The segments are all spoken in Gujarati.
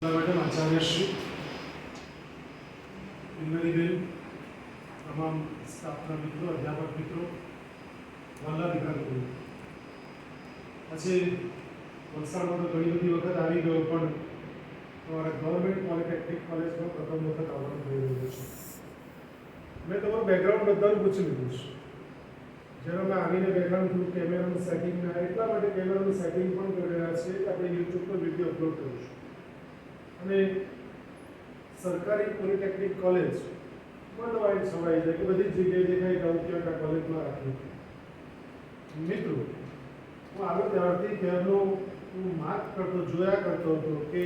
મેડમ આચાર્યશ્રી, ઇન્દ્રિબેન, તમામ સ્ટાફના મિત્રો, અધ્યાપક મિત્રો, વાલા દીકરા, આજે વલસાડમાં તો ઘણી બધી વખત આવી ગયો, પણ તમારા ગવર્મેન્ટ પોલિટેકનિક કોલેજમાં પ્રથમ વખત આવવાનું થઈ રહ્યું છે. મેં તમારું બેકગ્રાઉન્ડ બધાનું પૂછી લીધું છે. જ્યારે મેં આવીને બેકગ્રાઉન્ડ થોડું કેમેરાનું સેટિંગ એટલા માટે કેમેરાનું સેટિંગ પણ કરી રહ્યા છીએ કે આપણે યુટ્યુબ પર વિડીયો અપલોડ કરીશું. અને સરકારી પોલિટેકનિક કોલેજ વર્લ્ડવાઇડ છવાઈ જાય કે બધી જ જગ્યાએ દેખાય કે આવું ક્યાંક આ કોલેજમાં રાખ્યું. મિત્રો, હું આવ્યો ત્યારથી ત્યારનો હું માર્ક કરતો જોયા કરતો હતો કે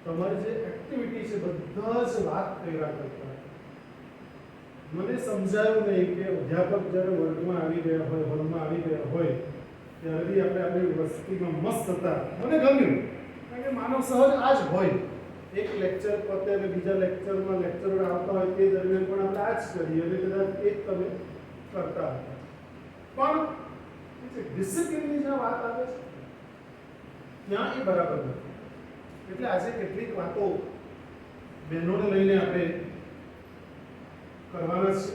તમારી જે એક્ટિવિટી છે બધા જ વાત કર્યા કરતા. મને સમજાયું નહીં કે અધ્યાપક જ્યારે વર્ગમાં આવી ગયા હોય, હોલમાં આવી ગયા હોય ત્યારે બી આપણે આપણી વસ્તીમાં મસ્ત હતા. મને ગમ્યું, કારણ કે માનવ સહજ આ જ હોય. એક લેક્ચર પતે અને બીજા લેક્ચરમાં લેક્ચરર આવતા હોય તે દરમિયાન પણ આપણે આ જ કરીએ અને કદાચ એ જ તમે કરતા હતા. પણ ડિસિપ્લિનની જ્યાં વાત આવે છે ત્યાં એ બરાબર નથી. એટલે આજે કેટલીક વાતો બહેનોને લઈને આપણે કરવાના છે.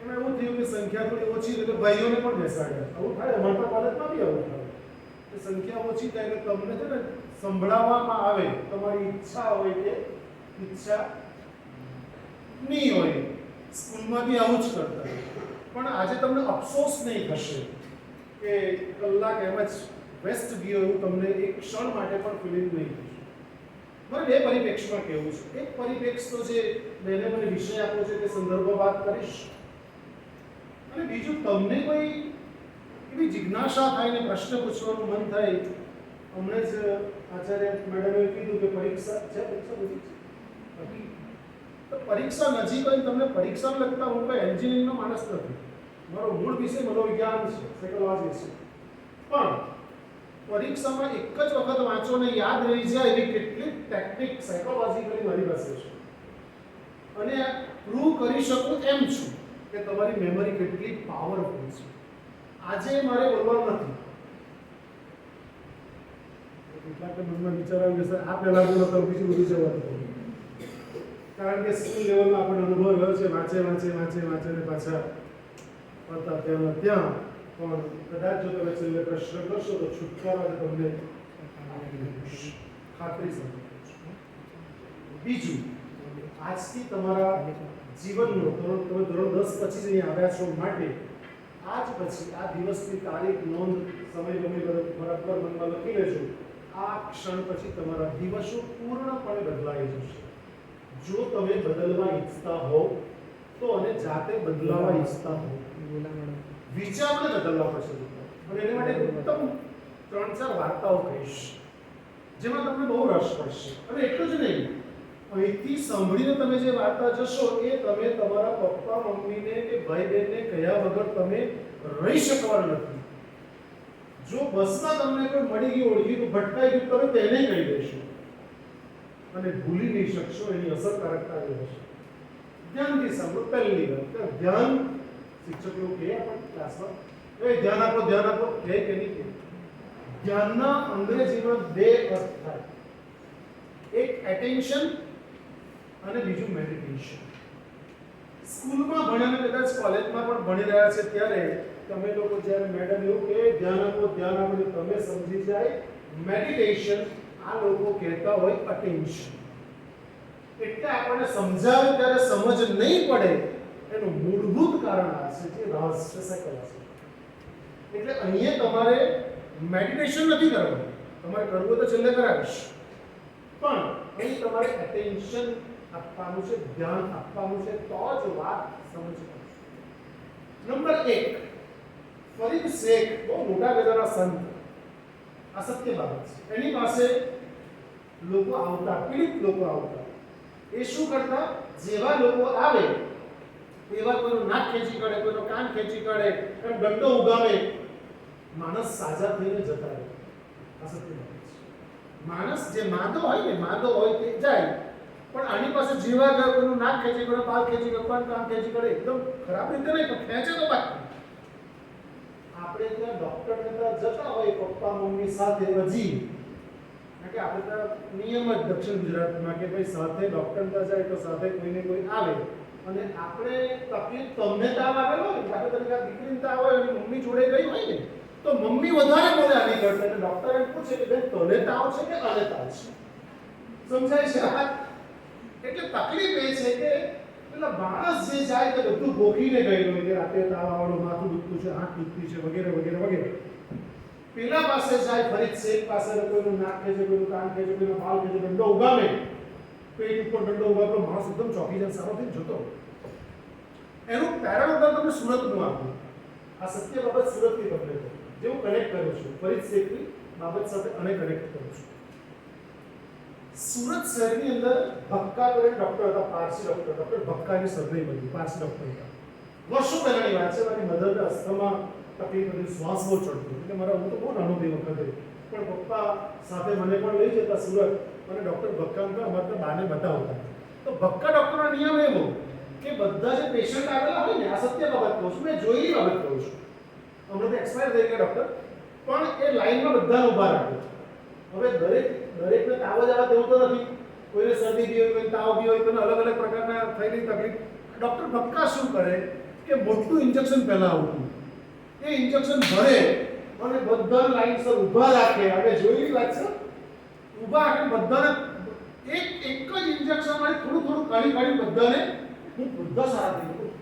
એમાં એવું થયું કે સંખ્યા થોડી ઓછી એટલે ભાઈઓને પણ બેસાડ્યા. આવું થાય, અમારા કોલેજમાં બી આવું થાય. સંખ્યા ઓછી થાય એટલે તમને છે ને સંભળાવવામાં આવે, તમારી ઈચ્છા હોય કે ઈચ્છા નહીં હોય. સ્કૂલમાં બી આવું જ કરતા. પણ આજે તમને અફસોસ નહીં થશે કે કલાક એમ જ વેસ્ટ ગયો એવું તમને એક ક્ષણ માટે પણ ફિલિંગ નહીં થશે. મારે બે પરિપ્રેક્ષમાં કહેવું છે. એક પરિપ્રેક્ષ તો જે મેં મને વિષય આપ્યો છે તે સંદર્ભમાં વાત કરીશ, અને બીજું તમને કોઈ એવી જિજ્ઞાસા થાય ને પ્રશ્ન પૂછવાનું મન થાય. હમણાં જ આચાર્ય મેડમે કીધું કે પરીક્ષા છે, પરીક્ષા નજીક છે. તો પરીક્ષા નજીક હોય તમને પરીક્ષાને લગતા હું કોઈ એન્જિનિયરિંગનો માણસ નથી. મારો મૂળ વિષય મનોવિજ્ઞાન છે, સાયકોલોજી છે. પણ પરીક્ષામાં એક જ વખત વાંચો ને યાદ રહી જાય એવી કેટલીક ટેકનિક સાયકોલોજીકલી મારી પાસે છે. અને પ્રૂવ કરી શકું એમ છું કે તમારી મેમરી કેટલી પાવરફુલ છે. આજે મારે બોલવાનું નથી. કેટલાક મનમાં વિચાર આવ્યો સર આ પહેલા બોલો તો બીજું બધું જવાનું. કારણ કે સ્કૂલ લેવલમાં આપણને અનુભવ રહ્યો છે, વાંચે ને પાછા પડતા ત્યાં પણ કદાચ જો તમે છેલ્લે પ્રશ્ન કરશો તો છુટકારો તમને ખાતરી સમજો. બીજું, આજથી તમારા જીવનનો તમે ધોરણ 10 પછી જ અહીં આવ્યા છો માટે આજ પછી આ દિવસની તારીખ નોંધ સમય બરાબર મનમાં લખી લેજો. આ ક્ષણ પછી તમારા દિવસો પૂર્ણપણે બદલાઈ જશે. જો તમે બદલવા ઈચ્છતા હો તો અને જાતે બદલાવા ઈચ્છતા હો, વિચારને બદલવા પસંદ કરો. અને એના માટે ઉત્તમ 3-4 વાર્તાઓ કહીશ જેમાં તમને બહુ રસ પડશે. અને એટલું જ નહીં, અહીંથી સાંભળીને તમે જે વાર્તા જશો એ તમે તમારા પપ્પા મમ્મીને કે ભાઈ બહેનને કહ્યા વગર તમે રહી શકવાના નથી. જો બસમાં તમને કોઈ મળી ગયું, ઓળખી ગયું, ભટકાઈ ગયું, તમે તેને કહી દેશો અને ભૂલી નહીં શકશો. એની અસરકારકતા એ હશે. ધ્યાનથી સાંભળો. પહેલી વાત, ધ્યાન શિક્ષકો કહે પણ ક્લાસમાં ધ્યાન આપો કહે કે નહીં કહે. ધ્યાનના અંગ્રેજીમાં 2 અર્થ થાય. એક એટેન્શન અને બીજું મેડિટેશન. સ્કૂલમાં ભણ્યા કદાચ કોલેજમાં પણ ભણી રહ્યા છે ત્યારે તમે લોકો જ્યારે મેડમ એવું કહે ધ્યાન આપો તમે સમજી જાય મેડિટેશન. આ લોકો કહેતા હોય અટેન્શન. એટલે આપણને સમજાવે ત્યારે સમજ નહીં પડે એનું મૂળભૂત કારણ આ છે જે રહસ્ય સાયકોલોજી. એટલે અહીંયા તમારે મેડિટેશન નથી કરવાનું. તમારે કરવું તો છેલ્લે કરાવીશ, પણ અહીં તમારે એટેન્શન આપવાનું છે, ધ્યાન આપવાનું છે, તો જ વાત સમજ પડશે. નંબર 1, ફરીદ શેખ બહુ મોટા ગજાના સંત, આ સત્ય બાબત છે. એની પાસે લોકો આવતા, પીડિત લોકો આવતા. એ શું કરતા? જેવા લોકો આવે એવા કોઈનું નાક ખેંચી કાઢે, કોઈનો કાન ખેંચી કાઢે, એમ દંડો ઉગામે, માણસ સાજા થઈને જતા રહે. આ સત્ય બાબત છે. માણસ જે માદો હોય તે જાય, પણ આની પાસે જેવા ગયા કોઈનું નાક ખેંચી કાઢે, પાલ ખેંચી કાઢે, કાન ખેંચી કાઢે, એકદમ ખરાબ રીતે નહીં પણ ખેંચે તો બાકી. આપણે ત્યાં ડોક્ટર ત્યાં જતા હોય પપ્પા મમ્મી સાથે, હજી કે આપણે તો નિયમ જ દક્ષિણ ગુજરાતમાં કે ભાઈ સાથે ડૉક્ટર ત્યાં જાય તો સાથે કોઈને કોઈ આવે અને આપણે તકલીફ તમને તાવ આવેલો હોય દાખલા તરીકે દીકરીને તાવ હોય અને મમ્મી જોડે ગઈ હોય ને તો મમ્મી વધારે બોલ્યા નહીં કરતા એટલે ડૉક્ટર એમ પૂછે કે બેન તને તાવ છે કે આને તાવ છે? સમજાય છે? એટલે તકલીફ એ છે કે પેલા માણસ જે જાય તે બધું ભોગીને ગયેલો હોય કે રાતે તાવ આવવાનું, માથું દુખતું છે, આંખ દુખતી છે, વગેરે વગેરે વગેરે. પેલા પાસે જાય ફરી શેખ પાસે કોઈનું નાક ખેંચે, કોઈનું કાન ખેંચે, કોઈનું બાલ ખેંચે, દંડો ઉગામે, પેટ ઉપર દંડો ઉગાડો, માણસ એકદમ ચોકી જાય, સારો થઈને જતો. એનું પેરણ ઉદાહરણ તમને સુરતનું આપું. આ સત્ય બાબત સુરતની બદલે જે હું કનેક્ટ કરું છું ફરીદ શેખની બાબત સાથે અને કનેક્ટ કરું છું. સુરત શહેરની અંદર ભક્કા કરીને ડૉક્ટર હતા, પારસી ડૉક્ટર, ડૉક્ટર ભક્કાની સરનાઈ બની, પારસી ડૉક્ટર હતા. વર્ષો પહેલાની વાત છે. મારી મધરને અસ્થમા તકલીફ હતી, શ્વાસ બહુ ચડતો એટલે મારા હું તો બહુ નાનો તે વખતે પણ પપ્પા સાથે મને પણ લઈ જતા સુરત અને ડૉક્ટર ભક્કા અમારા બાને બતાવતા. તો ભક્કા ડૉક્ટરનો નિયમ એવો કે બધા જે પેશન્ટ આવેલા હોય ને, આ સત્ય બાબત કહું છું, મેં જોયેલી બાબત કહું છું, હમણાં તો એક્સપાયર થઈ ગયા ડૉક્ટર, પણ એ લાઈનમાં બધાને ઊભા રાખે. હવે દરેકને તાવ જ આવે તેવું તો નથી. કોઈને શરદી બી હોય, કોઈને તાવ બી હોય, કોઈને અલગ અલગ પ્રકારના થયેલી તકલીફ. ડૉક્ટર ભક્કા શું કરે કે મોટું ઇન્જેક્શન પહેલાં આવતું, એ ઇન્જેક્શન ભરે અને બધાને લાઈનસર ઊભા રાખે. આપણે જોયેલી વાત છે, ઊભા રાખે બધાને એક જ ઇન્જેક્શન વાળી થોડું કાઢી બધાને બધા સારા થઈ ગયા.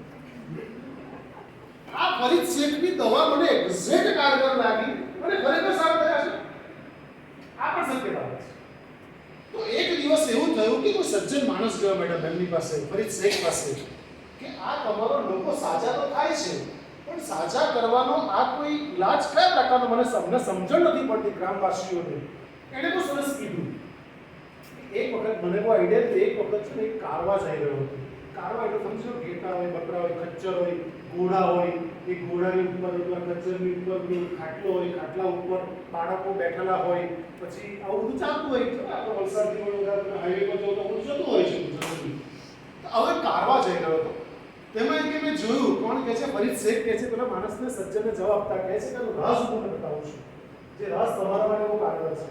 આ ફરીદ શેખની દવા મને એક્ઝેક્ટ કારગર લાગી અને ખરેખર સારા થયા છે. આ પણ સત્ય બાબત છે. તો એક દિવસ એવું થયું કે કોઈ સજ્જન માણસ ગયો મેડમ એમની પાસે, ફરીદ શેખ પાસે, કે આ તમારો લોકો સાજા તો થાય છે પણ સાજા કરવાનો આ કોઈ ઇલાજ કયા પ્રકારનો મને સમજણ નથી પડતી ગ્રામવાસીઓને. એણે બહુ સરસ કીધું. એક વખત મને બહુ આઈડિયા હતો. એક વખત છે ને એક કારવા જઈ રહ્યો હતો. કારવા એટલે સમજો ઘેટા હોય, બકરા હોય, ખચ્ચર હોય, ઘોડા હોય. એ ઘોડાની ઉપર અથવા ખચ્ચરની ઉપર ખાટલો હોય, ખાટલા ઉપર બાળકો બેઠેલા હોય. પછી આવું બધું ચાલતું હોય છે. આપણે વલસાડથી વડોદરા હાઈવે પર જવું તો બધું જતું હોય છે. તો હવે કારવા જઈ રહ્યો હતો. તેમાં એક મેં જોયું, કોણ કહે છે, ફરીદ શેખ કહે છે, પેલા માણસને સજ્જનને જવાબ આપતા કહે છે કે રાજ હું તમને બતાવું છું, જે રાજ તમારા માટે બહુ કારગર છે.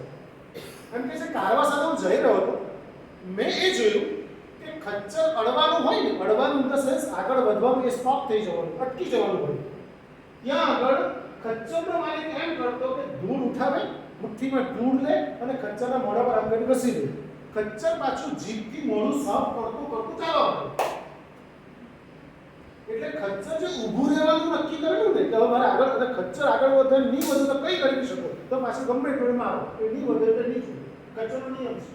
એમ કહે છે કારવા સાથે હું જઈ રહ્યો હતો. મેં એ જોયું કે ખચ્ચર અડવાનું હોય ને, અડવાનું ઇન ધ સેન્સ આગળ વધવાનું, એ સ્ટોપ થઈ જવાનું, અટકી જવાનું હોય. ત્યાં આગળ ખચ્ચરનો માલિક એમ કરતો કે ધૂળ ઉઠાવે, મુઠ્ઠીમાં ધૂળ લે અને ખચ્ચરના મોઢા પર આમ કરી ઘસી દે. ખચ્ચર પાછું જીભથી મોઢું સાફ કરતું ચાલો. એટલે ખચ્ચર જે ઊભું રહેવાનું નક્કી કરેલું ને કે હવે મારે આગળ ખચ્ચર આગળ વધે નહીં વધે તો કઈ કરી શકો, તો પાછું ગમે એટલું મારો એ નહીં વધે એટલે નહીં છું. ખચ્ચરનો નિયમ છે.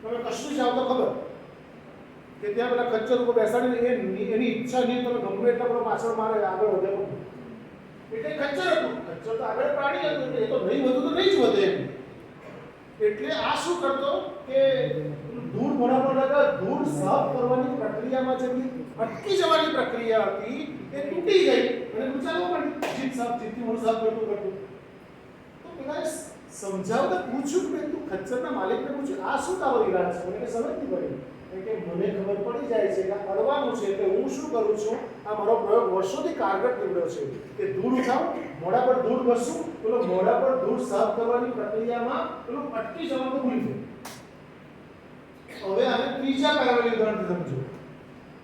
તમે કશું જાવ તો ખબર કે ત્યાં પેલા ખચ્ચર ઉપર બેસાડીને એની ઈચ્છા નહીં, તમે ગમે એટલા બધો પાછળ મારે આગળ વધે એટલે ખચ્ચર હતું. ખચ્ચર તો આગળ પ્રાણી હતું એટલે એ તો નહીં વધુ તો નહીં જ વધે એમ. એટલે આ શું કરતો કે ધૂળ મોઢા પર લગા ધૂળ સાફ કરવાની પ્રક્રિયામાં જે અટકી જવાની પ્રક્રિયા હતી એ તૂટી ગઈ અને ગુચારવા માંડી. જીભથી મોઢું સાફ કરતું તો પેલા સમજાવતા પૂછ્યું કે તું ખચ્ચરના માલિકને પૂછ્યું આ શું તારો ઈલાજ છે? મને સમજ નહીં પડી. કે મને ખબર પડી જાય છે કે અડવાનું છે એટલે હું શું કરું છું, આ મારો પ્રયોગ વર્ષોથી કારગર નીવડ્યો છે કે ધૂળ ઉઠાવું, મોઢા પર ધૂળ ઘસું, પેલો મોઢા પર ધૂળ સાફ કરવાની પ્રક્રિયામાં પેલું અટકી જવાનું ભૂલી જાય. હવે આને ત્રીજા પેરાવેલ ઉદાહરણ સમજો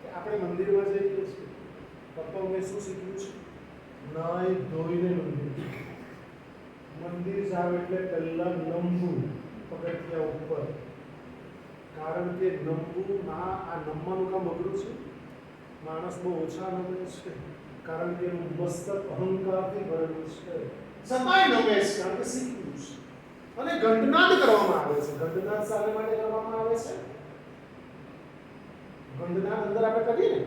કે આપણે મંદિરમાં જઈએ છીએ, પપ્પા મેં શું શીખ્યું છે? નાઈ ધોઈને મંદિર જાવ એટલે પહેલા નમવું પગથિયા ઉપર. કારણ કે નમવું આ નમવાનું કામ અઘરું છે. માણસ બહુ ઓછા નમે છે કારણ કે એનું મસ્તક અહંકારથી ભરેલું છે. છતાંય નમે છે કારણ કે શીખ્યું છે. અને ઘંટનાદ કરવામાં આવે છે. ઘંટનાદ શાને માટે કરવામાં આવે છે? ઘંટનાદ અંદર આપણે કરીએ ને,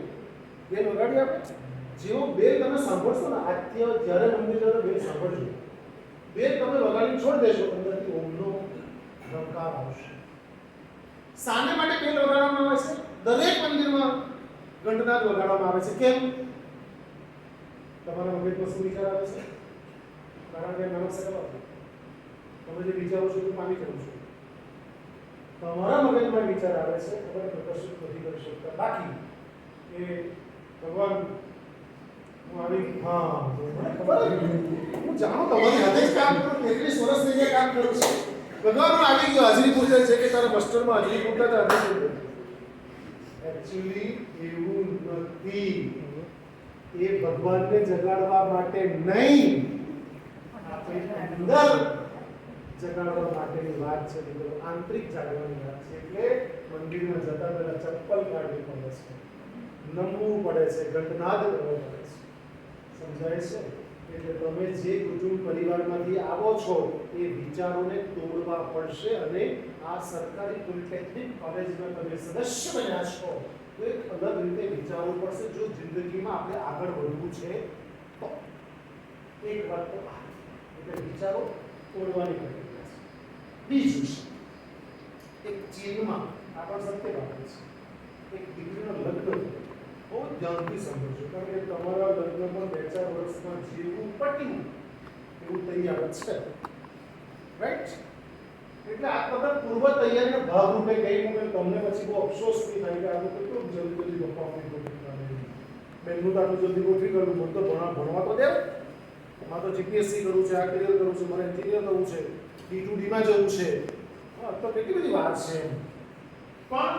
બેલ વગાડી આપણે, જેવો બેલ તમે સાંભળશો ને, આજથી જ્યારે મંદિર જાઓ બેલ સાંભળજો. બેલ તમે વગાડીને છોડી દેશો, અંદરથી ઓમનો રંકાર આવશે. શાને માટે બેલ વગાડવામાં આવે છે? દરેક મંદિરમાં ઘંટનાદ વગાડવામાં આવે છે. કેમ? તમારા મગજમાં શું વિચાર આવે છે? કારણ કે નાનો સવાલ તમે જે વિચારો છો તે પામી કરો છો. તમારા મગજમાં વિચાર આવે છે ખબર પ્રકાશિત નથી કરી શકતા. બાકી એ ભગવાન હું આવી હા ખબર હું જાણું તમારી હાથે જ કામ કરું, 33 વર્ષ થઈ ગયા કામ કરું છું. ભગવાન આવી ગયો હાજરી પૂછે છે કે તારા માસ્ટરમાં હાજરી પૂછતા હતા હાજરી પૂછતા એકચ્યુઅલી એવું નથી એ ભગવાનને જગાડવા માટે નહીં આપણે અંદર જગાડવા માટેની વાત છે મિત્રો આંતરિક જાગવાની વાત છે એટલે મંદિરમાં જતા પહેલા ચપ્પલ કાઢવી પડે છે નમવું પડે છે ઘંટનાદ કરવો પડે છે સમજાય છે એટલે તમે જે કુટુંબ પરિવારમાંથી આવો છો એ વિચારોને તોડવા પડશે અને આ સરકારી પોલિટેકનિક કોલેજમાં તમે સદસ્ય બન્યા છો તો એક અલગ રીતે વિચારવું પડશે જો જિંદગીમાં આપણે આગળ વધવું છે તો એક વાત તો એટલે વિચારો તોડવાની પ્રક્રિયા છે બીજું એક ચીનમાં આપણ સત્ય વાત છે એક દીકરીનો લગ્ન બહુ ધ્યાનથી સમજો કારણ કે તમારા લગ્નમાં 2-4 વર્ષમાં જેવું પટ્યું એવું તૈયાર છે રાઈટ એટલે આ બધા પૂર્વ તૈયારીના ભાગરૂપે કઈ મૂકે તમને પછી બહુ અફસોસ નહીં થાય કે આ તો કેટલું જલ્દી પપ્પા આપણી ગોઠવી બેનનું તો આટલું જલ્દી ગોઠવી કરું મને તો ભણવા તો દેવ મારે તો જીપીએસસી કરવું છે આ ક્લિયર કરવું છે મારે એન્જિનિયર થવું છે D2Dમાં જવું છે તો કેટલી બધી વાત છે પણ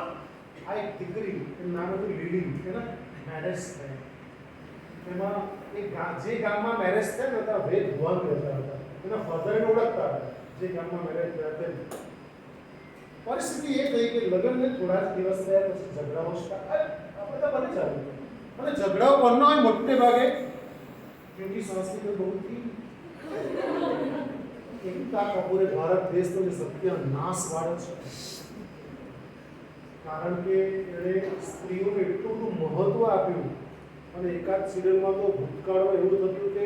આ એક દીકરી એનું નામ હતું લીલી એના મેરેજ થાય એમાં જે ગામમાં મેરેજ થાય ને ત્યાં વેદ ભુવન રહેતા હતા એના ફાધરને ઓળખતા હતા જે ગામમાં મેરેજ થયા તે પરિસ્થિતિ એ થઈ કે લગ્નને થોડા જ દિવસ થયા પછી ઝઘડાઓ સ્ટાર્ટ આપણે તો બને ચાલુ અને ઝઘડાઓ કોનો હોય મોટે ભાગે क्योंकि संस्कृत बहुत ही एकता का पूरे भारत देश में सत्यानाश वाળો છે કારણ કે એણે સ્ત્રીઓને એટલું મહત્વ આપ્યું અને એકાદ સિરિયલમાં તો ભૂતકાળમાં એવું થતું કે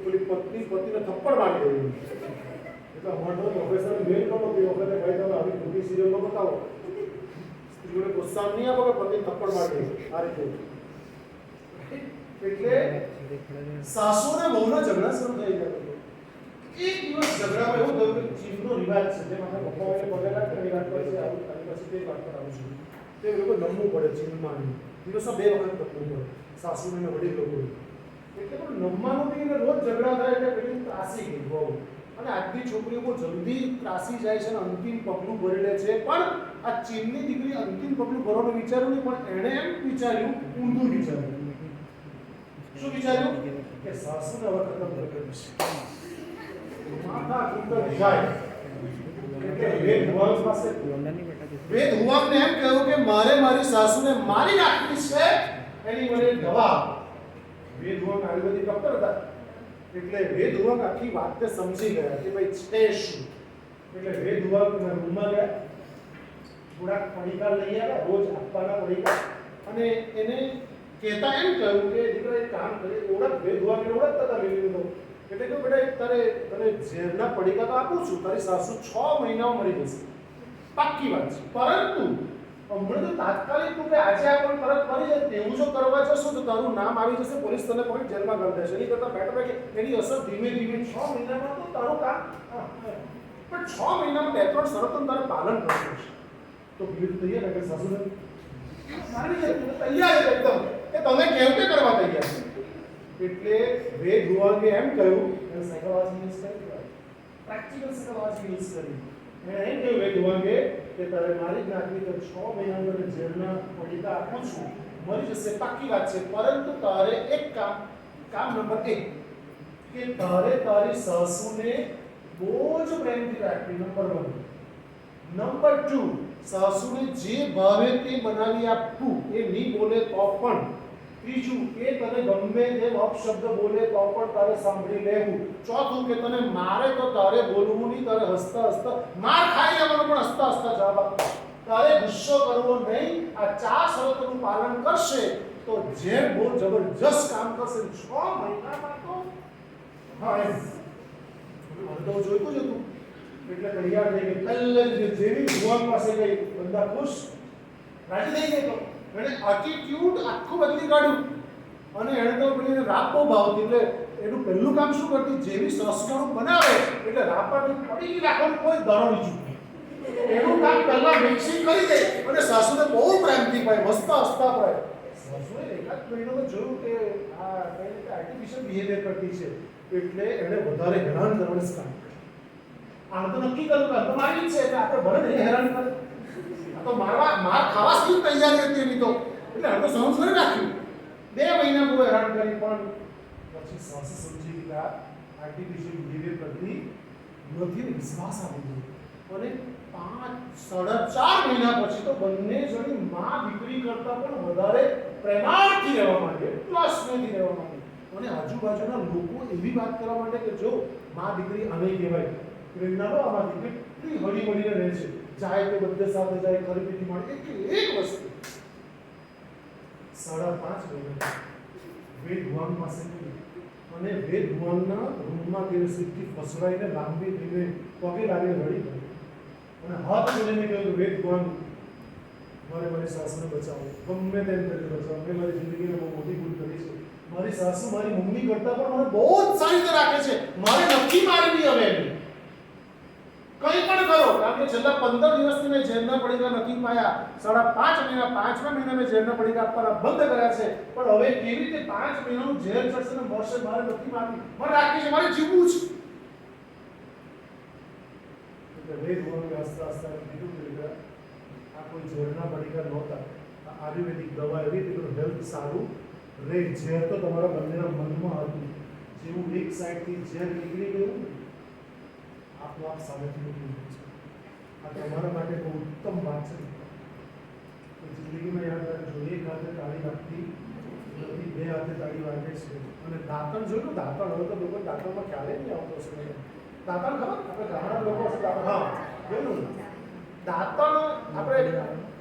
પેલી પત્ની પતિને થપ્પડ મારી દેવી એટલે અમારો પ્રોફેસર મેલ કરો તે વખતે ભાઈ તમે આવી મોટી સિરિયલમાં બતાવો સ્ત્રીઓને પ્રોત્સાહન નહીં આપો કે પતિને થપ્પડ મારી દેવી આ રીતે એટલે સાસુને બહુના ઝઘડા શરૂ થઈ ગયા એક દિવસ ઝઘડામાં એવું થયું કે ચીનનો રિવાજ છે જે મારા પપ્પાઓને પગે લાગે એ વાત પર છે આવું અને પછી તે વાત પર આવું છું તે લોકો નમવું પડે ચીનમાં દિવસમાં 2 વખત નમવું પડે સાસુને અને વડીલ લોકો એટલે પણ નમવાનું બી એને રોજ ઝઘડા થાય એટલે પેલી ત્રાસી ગઈ બહુ અને આજની છોકરીઓ બહુ જલ્દી ત્રાસી જાય છે અને અંતિમ પગલું ભરી લે છે પણ આ ચીનની દીકરી અંતિમ પગલું ભરવાનું વિચાર્યું નહીં પણ એણે એમ વિચાર્યું ઊંધું વિચાર્યું શું વિચાર્યું કે સાસુને હવે ખતમ કરીશ માથા કુંતર જાય એટલે વેદ હુઆંગ પાસે વેદ હુઆંગને એમ કહ્યું કે મારે મારી સાસુને મારી નાખવી છે એની મને દવા વેદ હુઆંગ આયુર્વેદિક ડોક્ટર હતા એટલે વેદ હુઆંગ આખી વાતને સમજી ગયા કે ભાઈ છે શું એટલે વેદ હુઆંગના રૂમમાં ગયા થોડાક પડીકા લઈ આવ્યા રોજ આપવાના પડીકા અને એને કહેતા એમ કહ્યું કે દીકરા એક કામ કરે ઓળખ વેદ હુઆંગને ઓળખતા હતા લીલી તો એટલે કે બેટા તારે તને ઝેરના પડીકા તો આપું છું તારી સાસુ 6 મહિનામાં મરી જશે પાક્કી વાત છે પરંતુ હમણાં તો તાત્કાલિક તું કે આજે આપણને તરત મરી જાય તેવું જો કરવા જશો તો તારું નામ આવી જશે પોલીસ તને પકડી જેલમાં કરી દેશે એની કરતાં બેટર કે એની અસર ધીમે ધીમે 6 મહિનામાં તો તારું કામ પણ 6 મહિનામાં 2-3 શરતોનું તારે પાલન કરવું પડશે તો ભીડ તૈયાર કે સાસુને મારી જાય તૈયાર છે એકદમ કે તમે કેવું કે કરવા તૈયાર છે એટલે વેદ હુઆંગે એમ કહ્યું અને સાયકોલોજી યુઝ કરી પ્રેક્ટિકલ સાયકોલોજી યુઝ કરી એણે એમ કહ્યું વેદ હુઆંગે કે તારે મારી નાખવી તો 6 મહિનામાં જેલના પડીકા આપું છું મરી જશે પાક્કી વાત છે પરંતુ તારે એક કામ નંબર 1 કે તારે તારી સાસુને બહુ જ પ્રેમથી રાખવી નંબર 1 નંબર 2 સાસુને જે ભાવે તે બનાવી આપવું એ નહીં બોલે તો પણ ત્રીજું કે તને ગમે તેમ અપશબ્દ બોલે તો પણ તારે સાંભળી લેવું ચોથું કે તને મારે તો તારે બોલવું નહીં તારે હસતા હસતા માર ખાઈ લેવાનું પણ હસતા હસતા જવાબ આપવો તારે ગુસ્સો કરવો નહીં આ 4 શરતોનું પાલન કરશે તો જે બહુ જબરજસ્ત કામ કરશે 6 મહિનામાં તો હા એમ તો જોઈતું જ હતું એટલે તૈયાર થઈ ગઈ કલ્લે જેવી ભુવન પાસે ગઈ બંદા ખુશ રાજી થઈ ગઈ તો એણે એટીટ્યુડ આખું બદલી કાઢ્યું અને એણે તો પેલી રાપ બહુ ભાવતી એટલે એનું પહેલું કામ શું કરતી જેવી સસકાણું બનાવે એટલે રાપાની પડી રાખવાનું કોઈ દાણો નહીં ચૂકે એનું કામ પહેલા મિક્સિંગ કરી દે અને સાસુને બહુ પ્રેમથી પાય હસતા હસતા પાય સાસુએ એકાદ મહિનો તો જોયું કે આ કઈ રીતે આર્ટિફિશિયલ બિહેવિયર કરતી છે એટલે એણે વધારે હેરાન કરવાનું કામ આ તો નક્કી કર્યું કે તો મારી જ છે એટલે આપણે ભલે નહીં હેરાન કરે. આ તો માર ખાવા સુધી તૈયારી હતી એની તો, એટલે આ તો સહન કરી રાખ્યું. 2 મહિના બહુ હેરાન કરી, પણ પછી સાસુ સમજી કે આ આર્ટિફિશિયલ બિહેવિયર કરતી નથી, વિશ્વાસ આવી ગયો. અને 4.5 મહિના પછી તો બંને જણી માં દીકરી કરતા પણ વધારે પ્રેમાળથી રહેવા માંડે, એટલા સ્નેહથી રહેવા માંડે. અને આજુબાજુના લોકો એવી વાત કરવા માંડે કે જો માં દીકરી આને કહેવાય, પ્રેરણાનો આમાંથી કેટલી હળી મળીને રહે છે, જાય તે બધે સાથે જાય, ખરીદીથી મળે. એક વસ્તુ 5.5 મહિના વેદ ભગવાન પાસે ગઈ અને વેદ ભગવાનના રૂમમાં તેની સીધી ફસડાઈને લાંબી થઈને પગે લાગે રડી ગઈ અને હાથ જોડીને કહ્યું, વેદ ભગવાન મારે મારી સાસુને બચાવો, ગમે તેમ કરીને બચાવો. મેં મારી જિંદગીને બહુ મોટી ભૂલ કરી છે. મારી સાસુ મારી મમ્મી કરતા પણ મને બહુ જ સારી રીતે રાખે છે, મારે નથી મારવી હવે એની. કંઈ પણ કરો, કારણ કે છેલ્લા 15 દિવસથી મેં ઝેરના પડીકા નથી પાયા. 5.5 મહિના, 5મા મહિના મેં ઝેરના પડીકા આપવાના બંધ કર્યા છે. પણ હવે કેવી રીતે 5 મહિનાનું ઝેર ચડશે ને મરશે, મારે નથી મારવી, મારે રાખવી છે, મારે જીવવું છે. એટલે વેદ ભગવાનને હસતા હસતા કીધું કે આ કોઈ ઝેરના પડીકા નહોતા, આ આયુર્વેદિક દવા એવી હતી હેલ્થ સારું રે. ઝેર તો તમારા બંનેના મનમાં હતું, જેવું એક સાઈડથી ઝેર નીકળી ગયું આપોઆપ સામેથી નીકળી ગયું છે. આ તમારા માટે બહુ ઉત્તમ વાત છે. જિંદગીમાં યાદ રાખજો, એક હાથે તાળી વાગતી નથી, 2 હાથે તાળી વાગે છે. અને દાંતણ જોયું, દાંતણ હવે તો લોકો દાંતણમાં ખ્યાલ નહીં આવતો હશે. દાંતણ ખબર આપણે ગામડા લોકો હશે દાંતણ, હા જોયું દાંતણ. આપણે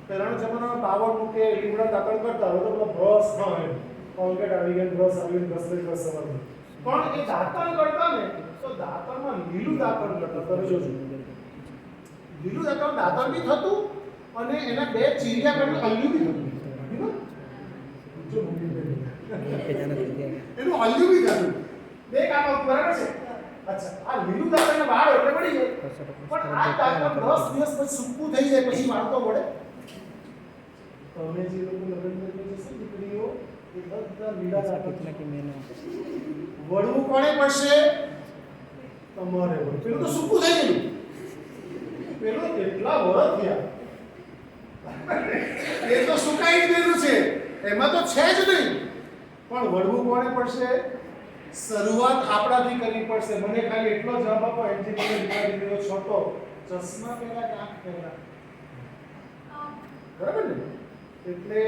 પહેલાના જમાનામાં પાવર મૂકે લીમડા દાંતણ કરતા, હવે તો પેલો બ્રશ, હા એમ કોલગેટ આવી ગયા, બ્રશ આવી ગયું, બ્રશ કરી બ્રશ સવારનું. પણ એ દાંતણ કરતા ને તો દાંતણમાં લીલું દાંતણ કરતા. તમે જોજો, લીલું દાંતણ દાંતણ બી થતું અને એના 2 ચીરિયા કરીને અલ્યું બી થતું. જો એનું અલ્યું બી થતું. 2 કામ બરાબર છે. અચ્છા, આ લીલું દાંતણના વાળ એટલે પડી જાય, પણ આ દાંતણ 10 દિવસ પછી સૂકું થઈ જાય, પછી વાળ તો પડે. તમે જે લોકો લગ્ન કરીને જશે દીકરીઓ, એ બધા લીલા દાંતણ વળવું કોણે પડશે? તમારે. પેલું તો સૂકું થઈ ગયું, પેલું કેટલા વર્ષ થયા એ તો સુકાઈ જ ગયેલું છે, એમાં તો છે જ નહીં. પણ વળવું કોણે પડશે? શરૂઆત આપણાથી કરવી પડશે. મને ખાલી એટલો જવાબ આપો, એન્જિનિયર દીકરો છોટો ચશ્મા પહેલા કે આંખ પહેલા? બરાબર ને? એટલે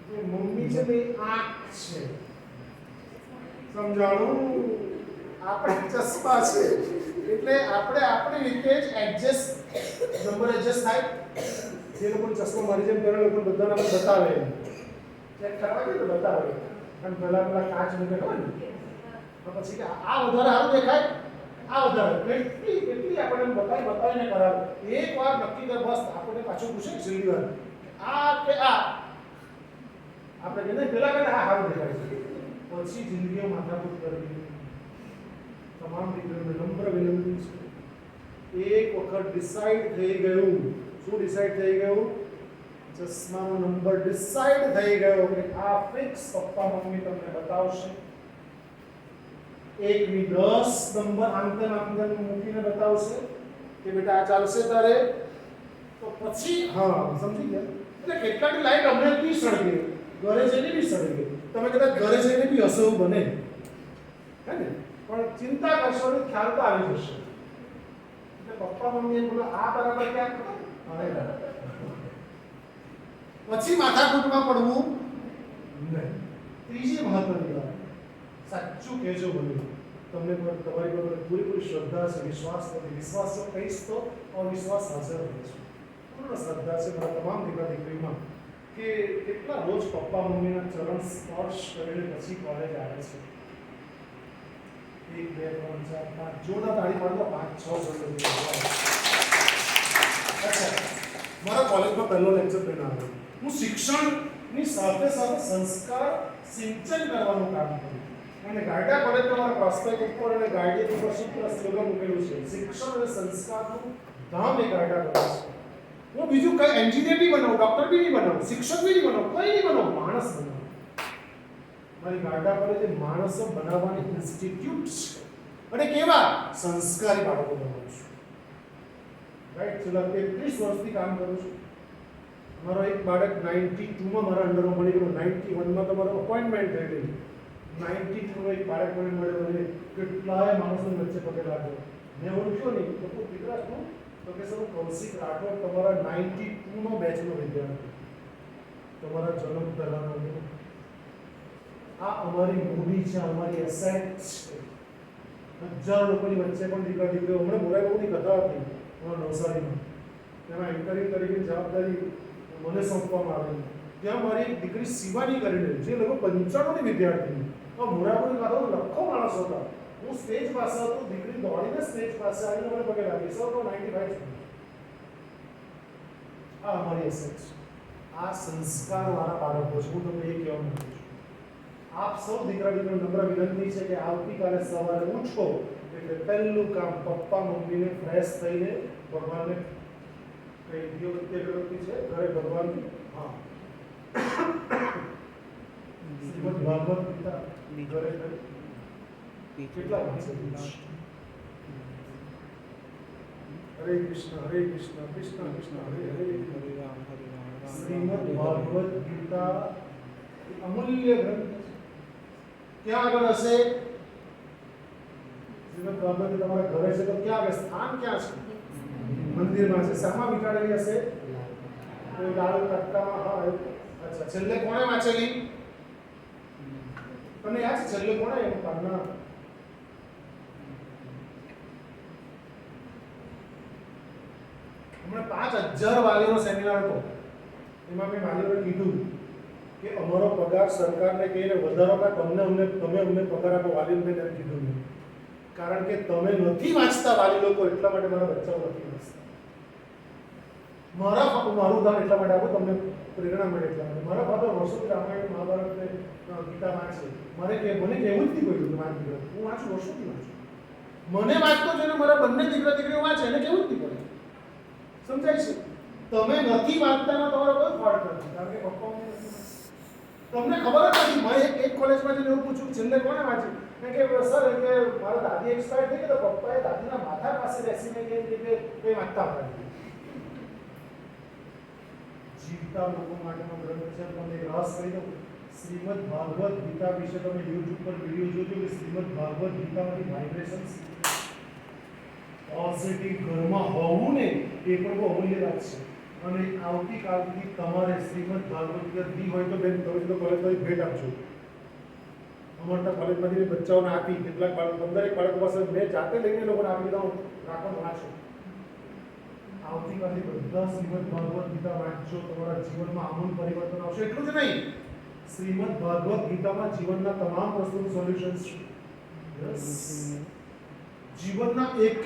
જે મમ્મી છે તે આંખ છે, સમજાણું? આપણે ચશ્મા છે, એટલે આપણે આપણી રીતે જ નંબર એડજસ્ટ થાય. જે લોકો ચશ્મા મારી જેમ કરે લોકો બધાને આપણે બતાવે, ચેક કરવા કે બતાવે, અને પહેલા કાચ મૂકે હોય ને તો પછી કે આ વધારે સારું દેખાય, આ વધારે કેટલી આપણે બતાવીને કરાવે. એક વાર નક્કી કર, બસ આપણે પાછું પૂછે છેલ્લી વાર આ કે આ, આપણે કે નહીં પેલા કે આ સારું દેખાય છે. પછી જિંદગીઓ માથાકૂટ કરવી. તમામ દીકરીઓને નમ્ર વિનંતી છે, એક વખત ડિસાઈડ થઈ ગયું. શું ડિસાઈડ થઈ ગયું? ચશ્માનો નંબર ડિસાઈડ થઈ ગયો કે આ ફિક્સ પપ્પા મમ્મી તમને બતાવશે. 1 ની 10 નંબર આંતર મૂકીને બતાવશે કે બેટા આ ચાલશે તારે. તો પછી હા સમજી ગયા. એટલે કેટલાક લાઈટ અમને બી સળગે, ઘરે જઈને બી સળગે. તમે કદાચ ઘરે જઈને બી હસો એવું બને, હે ને? પણ ચિંતા કરશો ને, ખ્યાલ તો આવી જશે. એટલે પપ્પા મમ્મીએ બોલો આ બરાબર ક્યાં કરો, પછી માથાકૂટમાં પડવું નહીં. ત્રીજી મહત્વની વાત, સાચું કહેજો મને. તમને તમારી પર પૂરેપૂરી શ્રદ્ધા છે, વિશ્વાસ નથી. વિશ્વાસ જો કહીશ તો અવિશ્વાસ હાજર રહે છે. પૂર્ણ શ્રદ્ધા છે મારા તમામ દીકરા દીકરીમાં કે કેટલા રોજ પપ્પા મમ્મીના ચરણ સ્પર્શ કરીને પછી કોલેજ આવે છે. 1 2 3 4 5 જોરદાર તાળી પાડો. 5 6 અચ્છા, મારા કોલેજમાં પહેલો લેક્ચર લઈને આવ્યો. હું શિક્ષણની સાથે સાથે સંસ્કાર સિંચન કરવાનું કામ કરું. અને ગાયડા કોલેજમાં મારા પ્રોસ્પેક્ટ ઉપર અને ગાઈડ ઉપર સૂત્ર સ્લોગન મૂકેલું છે, શિક્ષણ અને સંસ્કારનું ધામ એ ગાયડા કોલેજ છે. હું બીજું કઈ એન્જિનિયર નહીં બનાવું, ડોક્ટર બી નહીં બનાવું, શિક્ષક બી નહીં બનાવું, કંઈ નહીં બનાવું, માણસ બનાવું. મારી ગાયડા કોલેજ માણસો બનાવવાની ઇન્સ્ટિટ્યૂટ છે. અને કેવા સંસ્કારી બાળકો બનાવું છું. રાઈટ, છેલ્લા 33 વર્ષથી કામ કરું છું. મારો એક બાળક 92 માં મારા અંડરમાં મળી ગયો, 91 માં તમારો અપોઇન્ટમેન્ટ થઈ ગઈ, 92 નો એક બાળક મને મળ્યો અને કેટલાય માણસોની વચ્ચે પગે લાગ્યો. મેં ઓળખ્યો નહીં તો હું દીકરા છું તો કે સર કૌશિક રાઠોડ તમારા 92 નો બેચનો વિદ્યાર્થી, તમારા જન્મ પહેલાનો. આ અમારી મૂડી છે, અમારી એસેટ છે. હજાર લોકોની વચ્ચે પણ દીકરા દીકરીઓ, હમણાં મોરાઈબાની કથા હતી નવસારીમાં, તેમાં એન્કરિંગ તરીકે જવાબદારી મને સોંપવામાં આવેલી. ત્યાં મારી એક દીકરી શિવાની કરીને, જે લગભગ 95 ની વિદ્યાર્થી, તો મોરાઈબાની કથા લખો માણસ હતા. હું સ્ટેજ પાસે હતો, દીકરી દોડીને સ્ટેજ પાસે આવીને મને પગે લાગી, સર તો 95 છે. આ અમારી એસેટ છે, આ સંસ્કારવાળા બાળકો છે. હું તમને એ કહેવા માંગુ છું, આપ સૌ દીકરા દીકરીઓ નમ્ર વિનંતી છે કે આવતીકાલે સવારે ઉઠો એટલે પહેલું કામ પપ્પા મમ્મીને ફ્રેશ થઈને ભગવાનને કઈ દિયોગતિ છે ઘરે ભગવાનની શ્રીમદ ભાગવત ગીતા ઘરે કેટલા વાંચે? હરે કૃષ્ણ કૃષ્ણ કૃષ્ણ હરે હરે, શ્રીમદ ભાગવત ગીતા અમૂલ્ય ગ્રંથ. ક્યાં આગળ હશે? શ્રીમદ ભાગવત તમારા ઘરે છે તો ક્યાં આગળ? સ્થાન ક્યાં છે? મંદિરમાં છે. શામાં વિચારેલી હશે? કોઈ લાલ કટકામાં? હા, અચ્છા. છેલ્લે કોણે વાંચેલી? તમને યાદ છે છેલ્લે કોણે એમ પાડના? હમણાં 5000 વાલીઓનો સેમિનાર હતો, એમાં મેં વાલીઓને કીધું કે અમારો પગાર સરકારને કહીને વધારો ના, તમે અમને પગાર આપો. વાલીઓને એમ કીધું નહીં, કારણ કે તમે નથી વાંચતા વાલી લોકો, એટલા માટે મારા બચ્ચાઓ નથી વાંચતા. મારું ઉદાહરણ એટલા માટે આપું, તમને પ્રેરણા મળે એટલા માટે. મારા ફાધર વર્ષોથી રામાયણ મહાભારત ને ગીતા વાંચે. મને કહેવું જ નહીં પડ્યું કે વાંચી ગયો. હું વાંચું, વર્ષોથી વાંચું. મને વાંચતો જોઈને મારા બંને દીકરા દીકરીઓ વાંચે, એને કેવું જ નહીં પડે. સમજાય છે? તમે નથી વાંચતાનો તમારો કોઈ ફોલ્ટ નથી, કારણ કે પપ્પા તમને ખબર જ નથી. મેં એક કોલેજમાં જઈને એવું પૂછ્યું છેલ્લે કોણે વાંચ્યું, કે સર કે મારા દાદી એક્સપાયર થઈ ગયા, તો પપ્પાએ દાદીના માથા પાસે બેસીને કે વાંચતા હતા. જીવતા લોકો માટેનો ગ્રંથ છે. તમને એક રહસ્ય કહી દઉં, શ્રીમદ ભાગવત ગીતા વિશે તમે YouTube પર વિડીયો જોજો કે શ્રીમદ ભાગવત ગીતામાંથી વાઇબ્રેશન્સ પોઝિટિવ ઘરમાં હોવું ને, એ પણ બહુ અમૂલ્ય વાત છે. અને આવતીકાલથી તમારે શ્રીમદ ભાગવત ગીતા દી હોય તો બેન તમે તો કોલેજમાંથી ભેટ આપજો. અમારા કોલેજમાંથી બચ્ચાઓને આપી, કેટલાક બાળકો 15 બાળકો પાસે મેં જાતે લઈને લોકોને આપી દીધા. રાખો વાંચો. આવતીકાલથી બધા શ્રીમદ ભાગવત ગીતા વાંચજો, તમારા જીવનમાં આમૂલ પરિવર્તન આવશે. એટલું જ નહીં, શ્રીમદ ભાગવત ગીતામાં જીવનના તમામ વસ્તુનું સોલ્યુશન્સ છે. યસ, જીવનના એક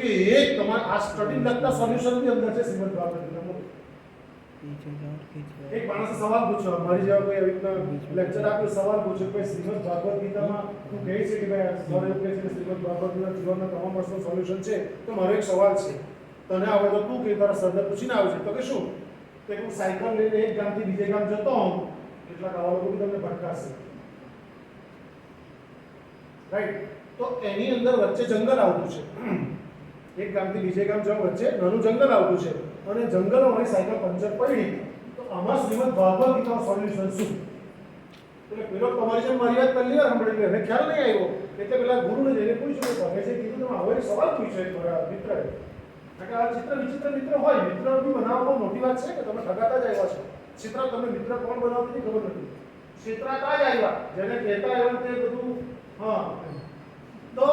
તમારા આ સ્ટડી લગતા સોલ્યુશન ની અંદર છે શ્રીમદ ભાગવત ગીતામાં. એક માણસે સવાલ પૂછ્યો, મારી જેવા કોઈ રીતના લેક્ચર આપ્યો, સવાલ પૂછ્યો કે શ્રીમદ ભાગવત ગીતામાં તું કહે છે કે ભાઈ સર એવું કહે છે કે શ્રીમદ ભાગવત ગીતા જીવનના તમામ વસ્તુનું સોલ્યુશન છે, તો મારો એક સવાલ છે, તને આવે તો તું કે તારા સરને પૂછીને આવજે. તો કે શું? કે હું સાયકલ લઈને એક ગામથી બીજે ગામ જતો હોઉં, કેટલાક આવા લોકો તમને ભટકાશે, રાઈટ? તો એની અંદર વચ્ચે જંગલ આવતું છે. એક ગામથી બીજે ગામ જવા વચ્ચે નાનું જંગલ આવતું છે, અને જંગલમાં મારી સાયકલ પંચર પડી. તો આમાં શ્રીમદ ભાગવત ગીતાનું સોલ્યુશન શું? એટલે પેલો તમારી જેમ મારી વાત પહેલી વાર સાંભળી, એને ખ્યાલ નહીં આવ્યો. એટલે પેલા ગુરુને જઈને પૂછ્યું, તમે જે કીધું તમે હવે સવાલ પૂછ્યો મારા મિત્રએ. કારણ કે આ ચિત્ર વિચિત્ર મિત્ર હોય, મિત્ર બી બનાવવા બહુ મોટી વાત છે કે તમે ઠગાતા જ આવ્યા છો. ચિત્ર તમને મિત્ર કોણ બનાવતી ખબર નથી, ચિત્રાતા જ આવ્યા, જેને કહેતા આવ્યા તે બધું. હા, તો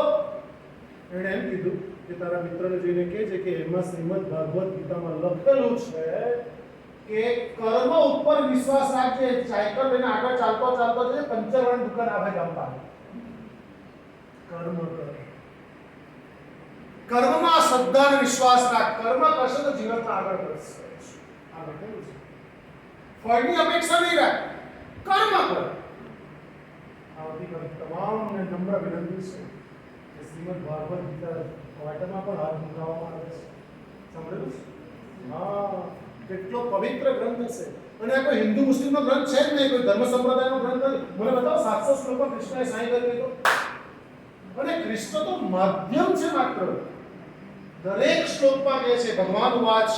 એણે એમ કીધું કે તારા મિત્રને જોઈને કહેજે કે એમાં શ્રીમદ ભાગવત ગીતામાં લખેલું છે કે કર્મ ઉપર વિશ્વાસ રાખજે. સાયકલ લઈને આગળ ચાલતો જશે, પંચરવાળાની દુકાન આવે ગામ પાસે. કર્મ કર, કર્મમાં શ્રદ્ધા અને વિશ્વાસ રાખ. કર્મ કરશે તો જીવનમાં આગળ વધશે. આ લખેલું છે. ફળની અપેક્ષા નહીં રાખ, કર્મ કર. આવતીકાલે તમામને નમ્ર વિનંતી છે કે શ્રીમદ ભાગવત ગીતા વાટમાં પણ હાથ મૂકવામાં આવે છે. સાંભળ્યું છે? હા, કેટલો પવિત્ર ગ્રંથ હશે. અને આ કોઈ હિન્દુ મુસ્લિમનો ગ્રંથ છે જ નહીં, કોઈ ધર્મ સંપ્રદાયનો ગ્રંથ નથી. મને બતાવો 700 શ્લોકો કૃષ્ણએ સાઈ કરી દીધો. અને કૃષ્ણ તો માધ્યમ છે માત્ર. દરેક શ્લોકમાં કહે છે ભગવાન વાચ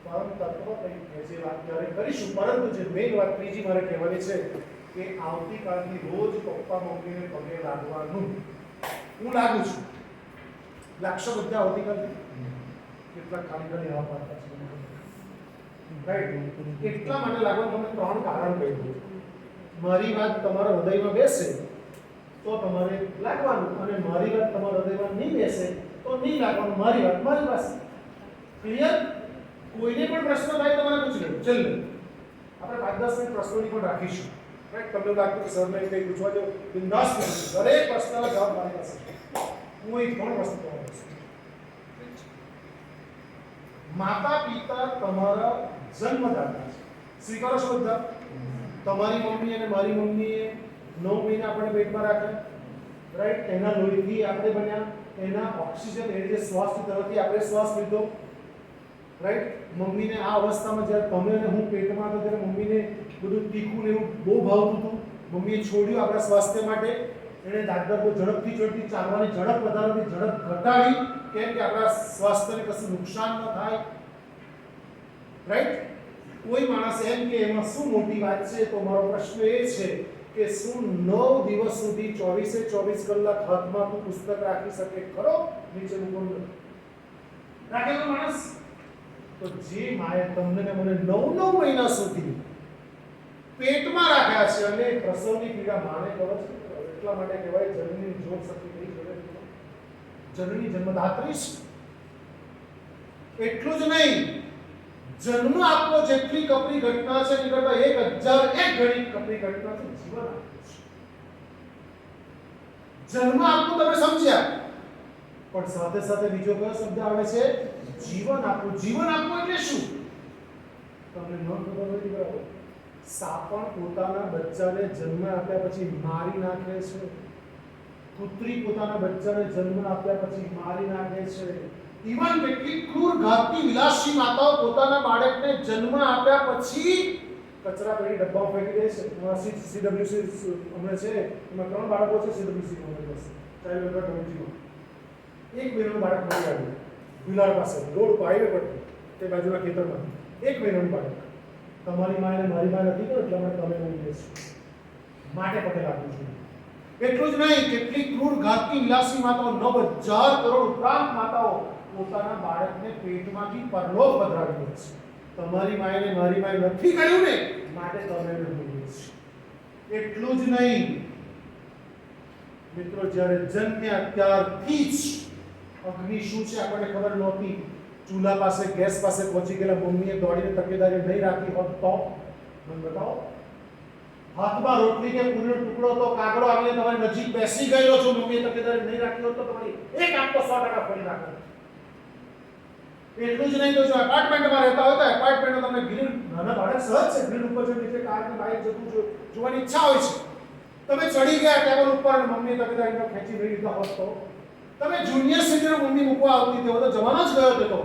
પરમ તત્વ કંઈક કહે છે, વાત ત્યારે કરીશું. પરંતુ જે મેઇન વાત ત્રીજી મારે કહેવાની છે કે આવતીકાલથી રોજ પપ્પા મમ્મીને પગે લાગવાનું. હું લાગુ છું, લાગશો બધા આવતીકાલથી? કેટલા ખાલી આવા પાડતા છે, રાઈટ? એટલા માટે લાગવાનું તમને ત્રણ કારણ કહી દઉં. મારી વાત તમારા હૃદયમાં બેસે તો તમારે લાગવાનું, અને મારી વાત તમારા હૃદયમાં નહીં બેસે તો નહીં લાગવાનું. મારી વાત મારી પાસે. ક્લિયર? કોઈને પણ પ્રશ્ન થાય તો મને પૂછી લો. ચલ આપણે 5-10 મિનિટ પ્રશ્નોની પણ રાખીશું, રાઈટ? તમને લાગતું કે સરને કંઈ પૂછવા જો બિંદાસ પૂછો. દરેક પ્રશ્નનો જવાબ મારી પાસે છે. કોઈ પણ વસ્તુ તમારી પાસે. માતા પિતા તમારા જન્મદાતા છે. સ્વીકારો છો બધા? તમારી મમ્મી અને મારી મમ્મીએ 9 મહિના આપણે પેટમાં રાખ્યા, રાઈટ? એના લોહીથી આપણે બન્યા, એના ઓક્સિજન એટલે જે શ્વાસની તરફથી આપણે શ્વાસ લીધો, રાઈટ? મમ્મીને આ અવસ્થામાં જ્યારે તમે અને હું પેટમાં હતા ત્યારે મમ્મીને બધું તીખું ને એવું બહુ ભાવતું હતું. મમ્મીએ છોડ્યું આપણા સ્વાસ્થ્ય માટે. એણે દાદર બહુ ઝડપથી ચડતી, ચાલવાની ઝડપ વધારવાની, ઝડપ ઘટાડી, કેમ કે આપણા સ્વાસ્થ્યને કશું નુકસાન ન થાય, રાઈટ? કોઈ માણસ એમ કે એમાં શું મોટી વાત છે, તો મારો પ્રશ્ન એ છે કે શું 9 દિવસ સુધી 24 કલાક હાથમાં તું પુસ્તક રાખી શકે ખરો? નીચેનું કોણ રાખેલો માણસ? તો જે માએ તમને ને મને 9 મહિના સુધી પેટમાં રાખ્યા છે, અને પ્રસવની પીડા માને ખબર છે, એટલા માટે કહેવાય જનની જોગ શક્તિ કઈ જોડે, જનની જન્મદાત્રી છે. એટલું જ નહીં, જન્મ આપવો જેટલી કપરી ઘટના છે એની કરતા 1001 ગણી કપરી ઘટના છે જીવન આપવું. જન્મ આપવું તમે સમજ્યા, પણ સાથે સાથે બીજો કયો શબ્દ આવે છે? જીવન આપવું. જીવન આપવું એટલે શું? તમને ન ખબર હોય બરાબર. સાપણ પોતાના બચ્ચાને જન્મ આપ્યા પછી મારી નાખે છે. કૂતરી પોતાના બચ્ચાને જન્મ આપ્યા પછી મારી નાખે છે. ઇવન કેટલી ક્રૂર ઘાતકી વિલાસી માતાઓ પોતાના બાળકને જન્મ આપ્યા પછી કચરા પેટી ડબ્બામાં ફેંકી દે છે. સીડબ્લ્યુસી હમણાં છે, એમાં 3 બાળકો છે સીડબ્લ્યુસી માં, ચાઇલ્ડ વેલફેર કમિટીમાં. એક મહિનાનું બાળક મળી આવ્યું વિલાર પાસે, રોડ પર, હાઈવે પર, તે બાજુના ખેતરમાં. 1 મહિનાનું બાળક. તમારી માએ અને મારી માએ નથી કર્યું, એટલા માટે તમે એવું કહે છો. માટે પટેલ આપું છું. એટલું જ નહીં, કેટલી ક્રૂર ઘાતકી વિલાસી માતાઓ, 9,000 કરોડ ઉપરાંત માતાઓ પોતાના બાળકને પેટમાંથી પરલોક પધરાવી દે છે. તમારી માએ અને મારી માએ નથી કર્યું ને, માટે તમે એવું કહે છે. એટલું જ નહીં મિત્રો, જ્યારે જન્મ્યા ત્યારથી જ અગ્નિ શું છે આપણને ખબર નહોતી. ચૂલા પાસે, ગેસ પાસે પહોંચી ગયેલા મમ્મીએ દોડીને તકેદારી નહીં રાખી હોત તો? મને બતાવો. હાથમાં રોટલી કે પૂરીનો ટુકડો તો કાગડો આવીને તમારી નજીક બેસી ગયો છો, મમ્મીએ તકેદારી નહીં રાખી હોત તો તમારી એક આંખ તો 100% ફોડી નાખો. એટલું જ નહીં, તો જો એપાર્ટમેન્ટમાં રહેતા હોય તો એપાર્ટમેન્ટમાં તમને ગ્રીલ, નાના બાળક સહજ છે, ગ્રીલ ઉપર જો નીચે કાર કે બાઇક જતું જોવાની ઈચ્છા હોય છે. તમે ચડી ગયા ટેબલ ઉપર અને મમ્મીએ તકેદારી ખેંચી લઈ લીધા હોત તો? તમે જુનિયર સિનિયર મમ્મી મૂકવા આવતી હતી, તો જવાનો જ ગયો હતો,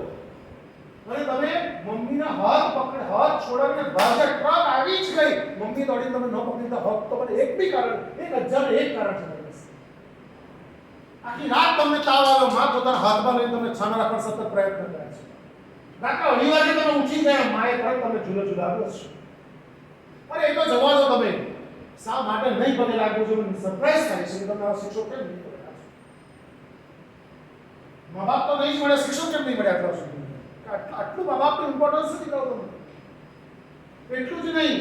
અને તમે મમ્મીના હાથ પકડ, હાથ છોડાવીને ભાગે ટ્રક આવી જ ગઈ, મમ્મી દોડીને તમે ન પકડીતા હોત તો મને એક બી કારણ, 1001 કારણ છે. આખી રાત તમને તાવ આવ્યો, માં પોતાના હાથમાં લઈને તમને છાના રાખવા સતત પ્રયત્ન કરે છે. રાત્રે અઢી વાગે તમે ઉઠી ગયા, માએ તરત તમને ચૂલો ચૂલાવ્યો છે. અરે એ તો જવા દો, તમે શા માટે નહીં પગે લાગ્યું છે? મને સરપ્રાઈઝ થાય છે કે તમે આ શિક્ષકો કેમ નહીં મળ્યા? મા બાપ તો નહીં જ મળે, શિક્ષક કેમ નહીં મળ્યા અત્યાર સુધી? આટલું મા બાપનું ઇમ્પોર્ટન્સ નથી કહો તમે. એટલું જ નહીં,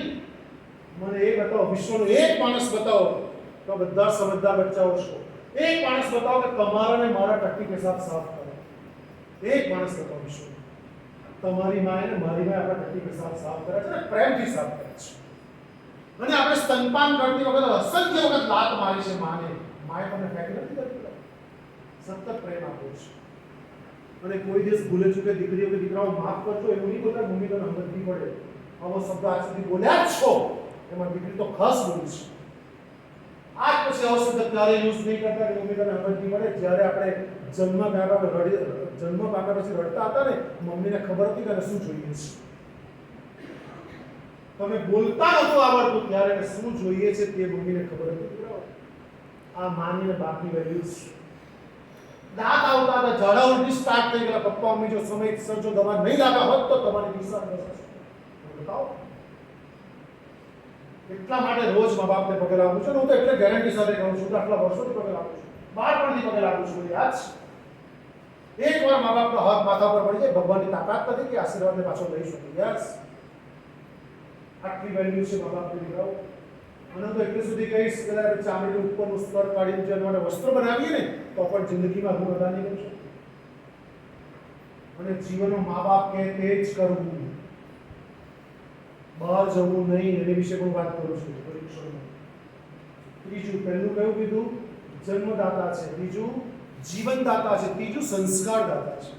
મને એ બતાવો, વિશ્વનો એક માણસ બતાવો, તો બધા સમજદાર બચ્ચાઓ છો, એક માણસ બતાવો કે તમારા ને મારા ટટ્ટી પેશાબ સાફ કરે. એક માણસ બતાવો વિશ્વ. તમારી માએ ને મારી માએ આપણા ટટ્ટી પેશાબ સાફ કરે છે, પ્રેમથી સાફ કરે છે. અને આપણે સ્તનપાન કરતી વખતે અસંખ્ય વખત લાત મારી છે માને. માએ તમને ફેંકી નથી કરતી, સતત પ્રેમ આપો છે. અને કોઈ દિવસ ભૂલે ચૂકે દીકરીઓ કે દીકરાઓ માફ કરજો એવું નહીં બોલતા, મમ્મી તને સમજ નહીં પડે. આવો શબ્દ આજ સુધી બોલ્યા જ છો, એમાં દીકરી તો ખાસ બોલી છે. આજ પછી આવો શબ્દ ક્યારે યુઝ નહીં કરતા કે મમ્મી તને સમજ નહીં પડે. જ્યારે આપણે જન્મ પામ્યા પછી રડતા હતા ને, મમ્મીને ખબર હતી કે શું જોઈએ છે. તમે બોલતા નહોતું આવડતું ત્યારે શું જોઈએ છે તે મમ્મીને ખબર હતી. આ માની અને બાપની વેલ્યુઝ. દાંત આવતા હતા, ઝાડા ઉલટી સ્ટાર્ટ થઈ ગયા. પપ્પા મમ્મી જો સમયસર જો દવા નહીં લાવ્યા હોત તો તમારી દિશા બતાવો. એટલા માટે રોજ મા બાપને પગે લાગું છું. હું તો એટલે ગેરંટી સાથે કહું છું કે આટલા વર્ષોથી પગે લાગું છું, બાળપણથી પગે લાગું છું. યાદ એકવાર મા બાપનો હાથ માથા પર પડી જાય, ભગવાનની તાકાત નથી કે આશીર્વાદને પાછો લઈ શકે. યસ, આટલી વેલ્યુ છે મા બાપની દીકરાઓ. અને તો એટલે સુધી કહીશ કે ચામડીનું ઉપરનું સ્તર કાઢીને જે માટે વસ્ત્ર બનાવીએ ને તો પણ જિંદગીમાં હું અદા નહીં કરશું. અને જીવનમાં મા બાપ કહે તે જ કરવું, બહાર જવું નહીં. એની વિશે પણ વાત કરું છું પરીક્ષણમાં. ત્રીજું, પહેલું કયું કીધું? જન્મદાતા છે. બીજું જીવનદાતા છે. ત્રીજું સંસ્કારદાતા છે.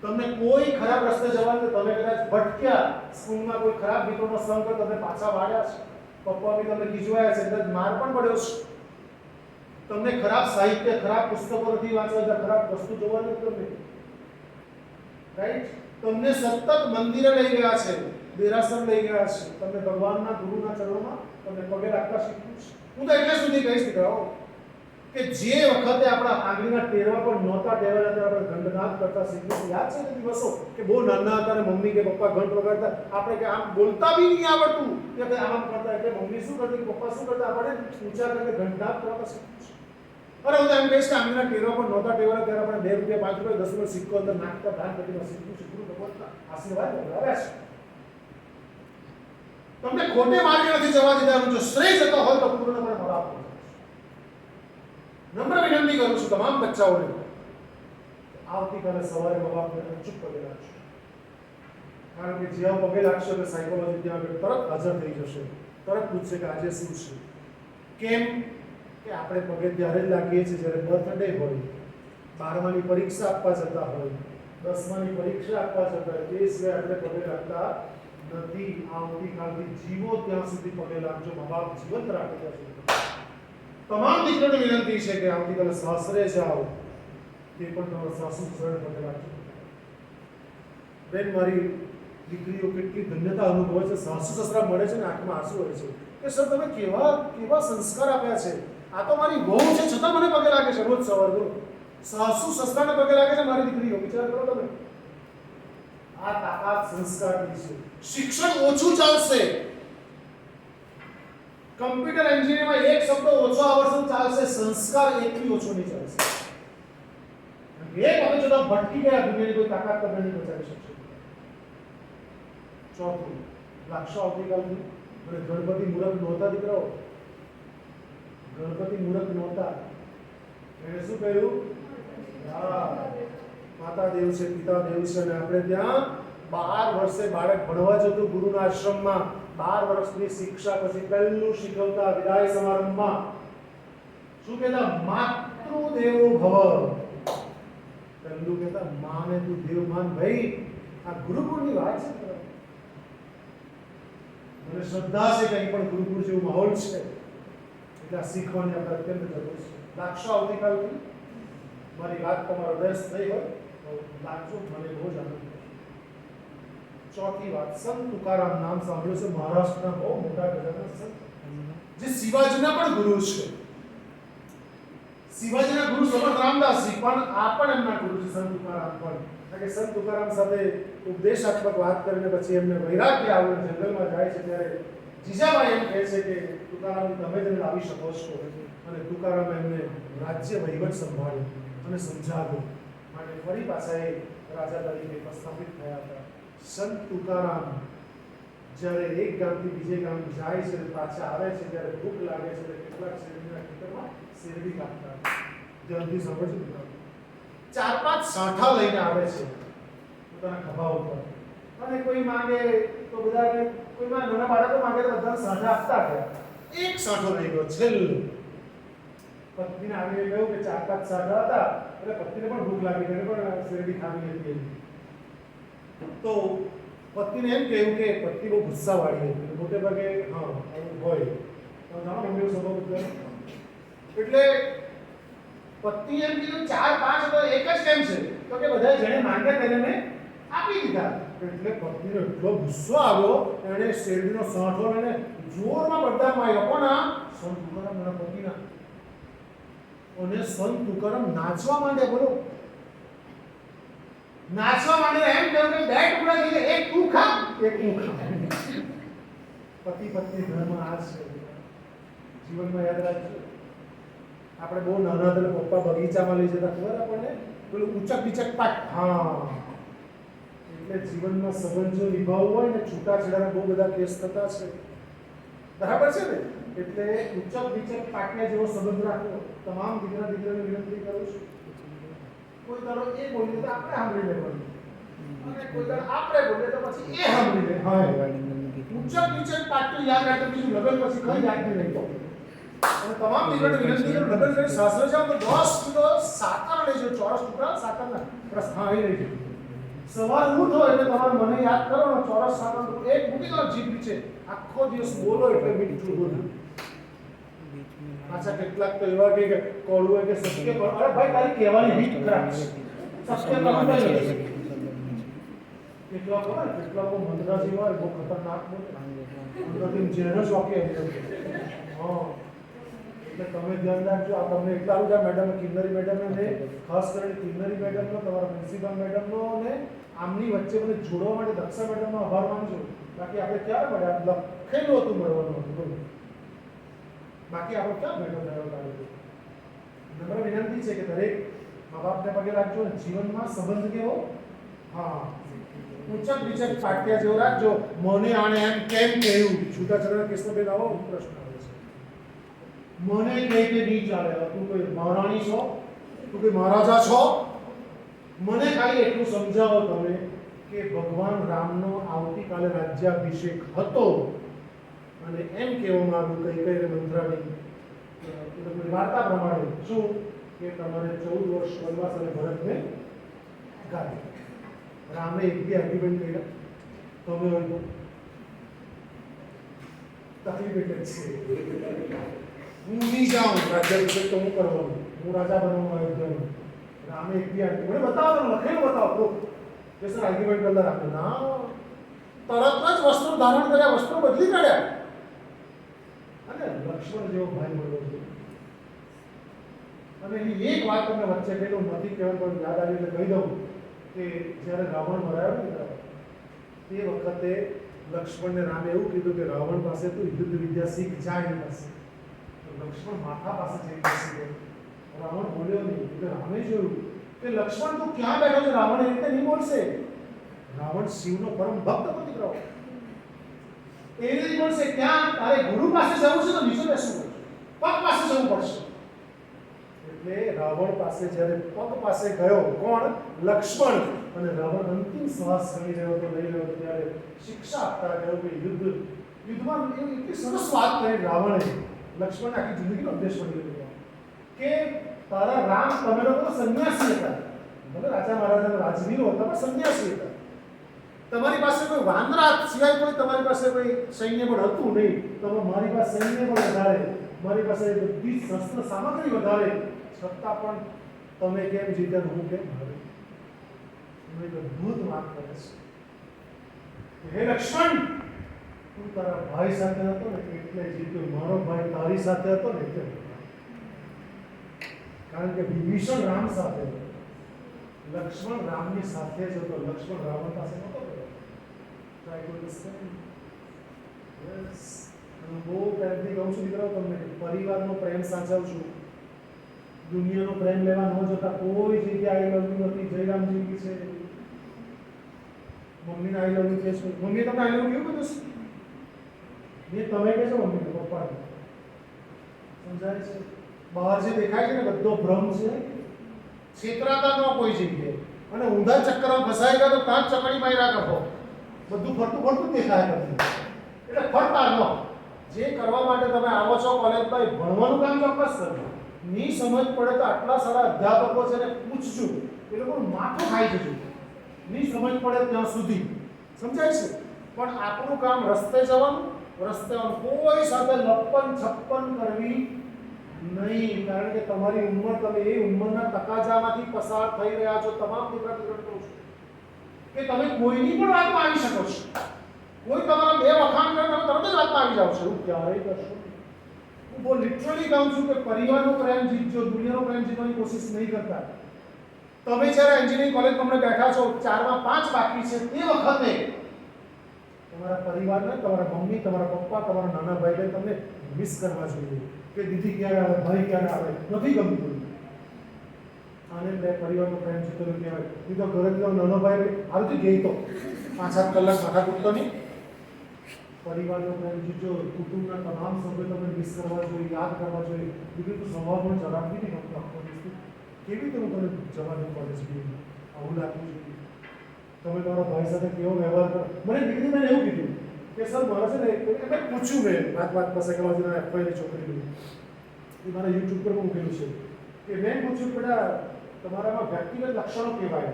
તમને કોઈ ખરાબ રસ્તે જવાનું, તમે કદાચ ભટક્યા, સ્કૂલમાં કોઈ ખરાબ મિત્રોનો સંગ કર્યો, તમે પાછા વાળ્યા છે, પપ્પા બી તમને ખીજવાયા છે, એટલે માર પણ પડ્યો છે, તમને ખરાબ સાહિત્ય, ખરાબ પુસ્તકો નથી વાંચવા, ખરાબ વસ્તુ જોવાની તમને, રાઈટ? તમને સતત મંદિરે લઈ ગયા છે, દેરાસર લઈ ગયા છે, તમને ભગવાનના ગુરુના ચરણોમાં તમને પગે લાગતા શીખ્યું છે. હું તો એટલે સુધી કહીશ દીકરાઓ કે જે વખતે આપણા આંગળીના ટેરવા પર નહોતા ટેરવા હતા, આપણે ઘંટનાદ કરતા શીખ્યું. યાદ છે તે દિવસો કે બહુ નાના હતા ને મમ્મી કે પપ્પા ઘંટ વગાડતા, આપણે કે આમ બોલતા બી નહીં આવડતું, કે આમ કરતા, એટલે મમ્મી શું કરતી, પપ્પા શું કરતા, આપણે ઊંચા કરીને ઘંટનાદ કરતા શીખ્યું. અરે હું તો એમ કહીશ કે આંગળીના ટેરવા પર નહોતા ટેરવા ત્યારે આપણે 2 રૂપિયા 5 રૂપિયા 10 રૂપિયા સિક્કો અંદર નાખતા, દાન કરીને શીખ્યું. ભગવાનના આશીર્વાદ આવ્યા છે. તમને ખોટે માર્ગે નથી જવા દીધા. જો શ્રેય જતો હોય તો પૂર્ણપણે મળો આપો. નમ્ર વિનંતી કરું છું તમામ બચ્ચાઓને, આવતીકાલે સવારે મા બાપને ચૂપ પગે લાગશો. કારણ કે જ્યાં પગે લાગશો એટલે સાયકોલોજી ત્યાં આગળ તરત હાજર થઈ જશે, તરત પૂછશે કે આજે શું છે. કેમ કે આપણે પગે ત્યારે જ લાગીએ છીએ જ્યારે બર્થડે હોય, 12માની પરીક્ષા આપવા જતા હોય, 10માની પરીક્ષા આપવા જતા હોય, તે સિવાય આપણે પગે લાગતા નથી. આવતીકાલથી જીવો ત્યાં સુધી પગે લાગજો, મા બાપ જીવંત રાખે ત્યાં સુધી. તમામ દીકરીઓને વિનંતી છે કે આવતીકાલે સાસરે જાઓ, તે પણ તમારા સાસુ સસરાને પગે લાગજો. બેન, મારી દીકરીઓ કેટલી ધન્યતા અનુભવે છે, સાસુ સસરા મળે છે ને આંખમાં આંસુ હોય છે કે સર તમે કેવા સંસ્કાર આપ્યા છે. આ તો મારી વહુ છે છતાં મને પગે લાગે છે રોજ સવારે. સાસુ સસરાને પગે લાગે છે મારી દીકરીઓ. વિચાર કરો તમે, આ તાકાત સંસ્કારની છે. શિક્ષણ ઓછું ચાલશે, કમ્પ્યુટર એન્જિનિયરિંગમાં એક શબ્દ ઓછો આવડશે ચાલશે, સંસ્કાર એકલી ઓછો નહીં ચાલશે. એક વખત જો ભટકી ગયા, દુનિયાની કોઈ તાકાત તમને નહીં બચાવી શકશે. ચોથું, લાગશો આવતીકાલની અને ગણપતિ મૂરત નહોતા દીકરાઓ, ગણપતિ મૂરત નહોતા. એને શું કહ્યું? માતા દેવ છે, પિતા દેવ છે. અને આપણે ત્યાં 12 વર્ષે બાળક ભણવા જતું ગુરુના આશ્રમમાં, 12 વર્ષની શિક્ષા પછી પહેલું શીખવતા વિદાય સમારંભમાં શું કહેતા? માતૃદેવો ભવ. પહેલું કહેતા માને તું દેવ માન. ભાઈ, આ ગુરુકુળની વાત છે. મને શ્રદ્ધા છે કે અહીં પણ ગુરુકુળ જેવું માહોલ છે, એટલે આ શીખવાની આપણે અત્યંત જરૂર છે. લાગશો આવતીકાલથી? મારી વાત તમારો રસ થઈ હોય તો લાગજો, મને બહુ જ આનંદ. ચોથી વાત, સંત તુકારામ નામ સાંભળ્યું છે? મહારાષ્ટ્રના બહુ મોટા ગજાના સંત, જે શિવાજીના પણ ગુરુ છે. શિવાજીના ગુરુ સમર્થ રામદાસજી પણ આ પણ એમના ગુરુ છે, સંત તુકારામ પણ. કારણ કે સંત તુકારામ સાથે ઉપદેશાત્મક વાત કરીને પછી એમને વૈરાગ્ય આવ્યું, જંગલમાં જાય છે ત્યારે જીજાબાઈ એમ કહે છે કે તુકારામ તમે જ લાવી શકો છો. અને તુકારામ એમને રાજ્ય વહીવટ સંભાળ્યો અને સમજાવ્યું, માટે ફરી પાછા એ રાજા તરીકે પ્રસ્થાપિત થયા હતા. સંત તુકારામ જ્યારે એક ગામથી બીજે ગામ જાય છે, પાછા આવે છે, ત્યારે ભૂખ લાગે છે, કેટલાક શેરડીના ખેતરમાં શેરડી કાપતા. જલ્દી સમજો, 4-5 સાંઠા લઈને આવે છે પોતાના ખભા ઉપર, અને કોઈ માંગે તો બધાને, કોઈ નાના બાળકો માંગે તો બધાને સાંઠા આપતા ગયા. એક સાંઠો રહી ગયો છેલ્લો. પત્નીને આવીને કહ્યું કે 4-5 સાંઠા હતા, એટલે પત્નીને પણ ભૂખ લાગી, એને પણ શેરડી ખાવી હતી. તો પત્નીને એમ કહ્યું કે પત્ની બહુ ગુસ્સાવાળી હતી, મોટે ભાગે હા એવું હોય, તમે જાણો મમ્મીનો સ્વભાવ એટલે પત્ની એમ કીધું 4-5 તો એક જ કેમ છે? તો કે બધા જેને માંગ્યા તેને મેં આપી દીધા. એટલે પત્નીને એટલો ગુસ્સો આવ્યો, એણે શેરડીનો સાંઠો લઈને જોરમાં બધા માર્યો. કોના? સંત તુકારામના પતિના. અને સંત તુકારામ નાચવા માંડ્યા. બોલો, નાચવા માંડ્યા. એમ કહ્યું કે બે ટુકડા થઈ ગયા, એક તું ખા, એક હું ખા. પતિ પત્ની ધર્મ આ છે. જીવનમાં યાદ રાખજો. આપણે બહુ નાના હતા, પપ્પા બગીચામાં લઈ જતા, ખબર આપણને પેલું ઊંચક બીચક પાટ. હા, એટલે જીવનમાં સંબંધ જો નિભાવવો હોય ને, છૂટાછેડાના બહુ બધા કેસ થતા છે, બરાબર છે ને? એટલે ઊંચક બીચક પાટિયા જેવો સંબંધ રાખવો. તમામ દીકરા દીકરીઓને વિનંતી કરું છું. કોઈ દાડો એ બોલી તો આપણે સાંભળી લેવાનું, અને કોઈ દાડો આપણે બોલે તો પછી એ સાંભળી લે. હા, ઊંચક બીચક પાટિયું યાદ રાખો. બીજું લગન પછી કઈ યાદ નહીં રહેતો. અને તમામ દીકરીઓને વિનંતી કરું, લગન કરી સાસરે જાઓ તો 10 કિલો સાકર લેજો, ચોરસ ટુકડા સાકરના. બસ હા, એ લેજો. સવાર ઉઠો એટલે તમારે મને યાદ કરો ને, ચોરસ સાકર એક મૂકી દો જીભ નીચે. આખો દિવસ બોલો એટલે મીઠું બોલો. પાછા કેટલાક તો એવા કે કોળું હોય કે સત્ય કરો. અરે ભાઈ, તારી કહેવાની રીત ખરાબ છે. સત્ય કરવું નહીં. કેટલાક હોય, કેટલાક મંદરાજી હોય, બહુ ખતરનાક બોલે. અંદરથી જેનો જ વાક્ય હા. એટલે તમે ધ્યાન રાખજો. આ તમને એટલા બધા મેડમ, કિન્નરી મેડમને ને ખાસ કરીને કિન્નરી મેડમનો, તમારા પ્રિન્સિપાલ મેડમનો ને આમની વચ્ચે મને જોડવા માટે દક્ષા મેડમનો આભાર માનજો. બાકી આપણે ક્યારે મળ્યા? લખેલું હતું મળવાનું હતું. બાકી આપણે ક્યાં મેડમ કાઢ્યું? નમ્ર વિનંતી છે કે દરેક મા બાપને પગે રાખજો. જીવનમાં સંબંધ કેવો? હા, ઊંચક બીચક પાટિયા જેવો રાખજો. મને આણે એમ કેમ કહ્યું? છૂટાછેડાના કેસમાં બેન આવો પ્રશ્ન આવે છે. મને કહે કે નહીં ચાલે. તું કોઈ મહારાણી છો? તું કોઈ મહારાજા છો? મને ખાલી એટલું સમજાવો તમે કે ભગવાન રામનો આવતીકાલે રાજ્યાભિષેક હતો, અને એમ કહેવામાં આવ્યું કઈ મંત્રાની વાર્તા પ્રમાણે શું કે તમારે 14 વર્ષ વનવાસ અને ભરતને ગાળ્યા. રામે એક બી આર્ગ્યુમેન્ટ કર્યા? તમે હોય તો તકલીફ એટલે છે. હું નહીં જાઉં રાજ્યાભિષેક તો હું કરવાનું, હું રાજા બનવાનું અયોધ્યામાં. રામે એક બી આર્ગ્યુમેન્ટ બતાવો, લખેલું બતાવો કે સર આર્ગ્યુમેન્ટ કરતા રામે ના, તરત જ વસ્ત્રો ધારણ કર્યા, વસ્ત્રો બદલી કાઢ્યા. અને લક્ષ્મણ જેવો ભાઈ મળ્યો છે. અને એની એક વાત તમને વચ્ચે કહેલું નથી કહેવાનું, પણ યાદ આવી એટલે કહી દઉં કે જ્યારે રાવણ મરાયો ને તે વખતે લક્ષ્મણને રામે એવું કીધું કે રાવણ પાસે તું યુદ્ધ વિદ્યા શીખ જાય એની પાસે. તો લક્ષ્મણ માથા પાસે જઈ બેસી ગયો. રાવણ બોલ્યો નહીં. એટલે રામે જોયું કે લક્ષ્મણ તું ક્યાં બેઠો છે? રાવણ એ રીતે નહીં બોલશે. રાવણ શિવનો પરમ ભક્ત દીકરો. એ રીતે બોલશે ક્યાં તારે ગુરુ પાસે જવું છે તો નીચે બેસવું પડશે, પગ પાસે જવું પડશે. એટલે રાવણ પાસે જ્યારે પગ પાસે ગયો કોણ? લક્ષ્મણ. અને રાવણ અંતિમ શ્વાસ કરી રહ્યો હતો, લઈ રહ્યો હતો, ત્યારે શિક્ષા આપતા ગયો કે યુદ્ધમાં એટલી સરસ વાત કરી રાવણે. લક્ષ્મણને આખી જિંદગીનો ઉપદેશ મળી ગયો કે તારા રામ, તમે લોકો સંન્યાસી હતા, ભલે રાજા મહારાજા રાજવીરો હતા, પણ સંન્યાસી હતા. તમારી પાસે કોઈ વાંદરા સિવાય કોઈ તમારી પાસે કોઈ સૈન્ય બળ હતું નહીં. તમે મારી પાસે સૈન્ય બળ વધારે, મારી પાસે બધી શસ્ત્ર સામગ્રી વધારે, છતાં પણ તમે કેમ જીત્યા? હું કેમ હાર્યો? એક અદ્ભુત વાત કરે છે. હે લક્ષ્મણ, તું તારા ભાઈ સાથે હતો ને એટલે જીત્યો, મારો ભાઈ તારી સાથે હતો ને એટલે. કારણ કે વિભીષણ રામ સાથે હતો, લક્ષ્મણ રામની સાથે જ હતો. લક્ષ્મણ રાવણ પાસે નહોતો ગયો. Try to understand. યસ. હું બહુ પ્રેમથી કહું છું દીકરાઓ તમને, પરિવારનો પ્રેમ સાચવજો. દુનિયાનો પ્રેમ લેવા ન જતા. કોઈ જગ્યાએ આઈ લવ યુ નથી. જયરામજી છે, મમ્મીને આઈ લવ યુ કહે છે. મમ્મીએ તમને આઈ લવ યુ કેવું કીધું છે? તમે કહેશો મમ્મીને, પપ્પાને. સમજાય છે? બહાર જે દેખાય છે ને બધો ભ્રમ છે. છેતરાતા ન કોઈ જગ્યાએ, અને ઊંધા ચક્કરમાં ફસાઈ ગયા તો ત્યાં જ ચકડી માર્યા કરતો. બધું ફરતું ફરતું દેખાય કરતું. એટલે ફરતા ન. જે કરવા માટે તમે આવો છો કોલેજમાં, ભણવાનું કામ ચોક્કસ કરજો. ની સમજ પડે તો આટલા સારા અધ્યાપકો છે ને પૂછજો, એ લોકોનું માથું ખાઈ જજો. ની સમજ પડે ત્યાં સુધી. સમજાય છે? પણ આપણું કામ રસ્તે જવાનું, રસ્તે કોઈ સાથે લપ્પન છપ્પન કરવી નહીં. કારણ કે તમારી ઉંમર, તમે એ ઉંમરના તકાજામાંથી પસાર થઈ રહ્યા છો. તમામ દીકરા દીકરીઓ કહું છું કે તમે કોઈની પણ વાતમાં આવી શકો છો. કોઈ તમારા બે વખાણ કરે તમે તરત જ વાતમાં આવી જાવ છો. એવું ક્યારેય કરશો નહીં. હું બહુ લિટરલી કહું છું કે પરિવારનો પ્રેમ જીતજો, દુનિયાનો પ્રેમ જીતવાની કોશિશ નહીં કરતા. તમે જ્યારે એન્જિનિયરિંગ કોલેજમાં હમણાં બેઠા છો, 4 માં 5 બાકી છે, તે વખતે તમારા પરિવારને, તમારા મમ્મી, તમારા પપ્પા, તમારા નાના ભાઈ બહેન તમને મિસ કરવા જોઈએ કે દીદી ક્યારે આવે, ભાઈ ક્યારે આવે. નથી ગમતું. આને પરિવારનો પ્રેમ જીતેલો કહેવાય. એ તો ઘરે નાનો ભાઈ આવતી ગઈ તો 5-7 કલાક માથા કૂટતો નહીં. પરિવારનો પ્રેમ જીતજો. કુટુંબના તમામ સભ્યો તમને મિસ કરવા જોઈએ, યાદ કરવા જોઈએ. બીજું તો સ્વભાવ પણ જરા બી નહીં ગમતો આખો દિવસ. કેવી રીતે હું તને જવા દઉં કોલેજ બી? આવું લાગવું જોઈએ. તમે તમારા ભાઈ સાથે કેવો વ્યવહાર કરો. મને દીકરી મેં એવું કીધું કે સર મારે છે ને મેં પૂછ્યું, મેં વાત પાસે કરવા જોઈએ એફઆઈની છોકરી એ મારા યુટ્યુબ પર મૂકેલું છે કે મેં પૂછ્યું બેટા તમારામાં વ્યક્તિગત લક્ષણો કેવાય?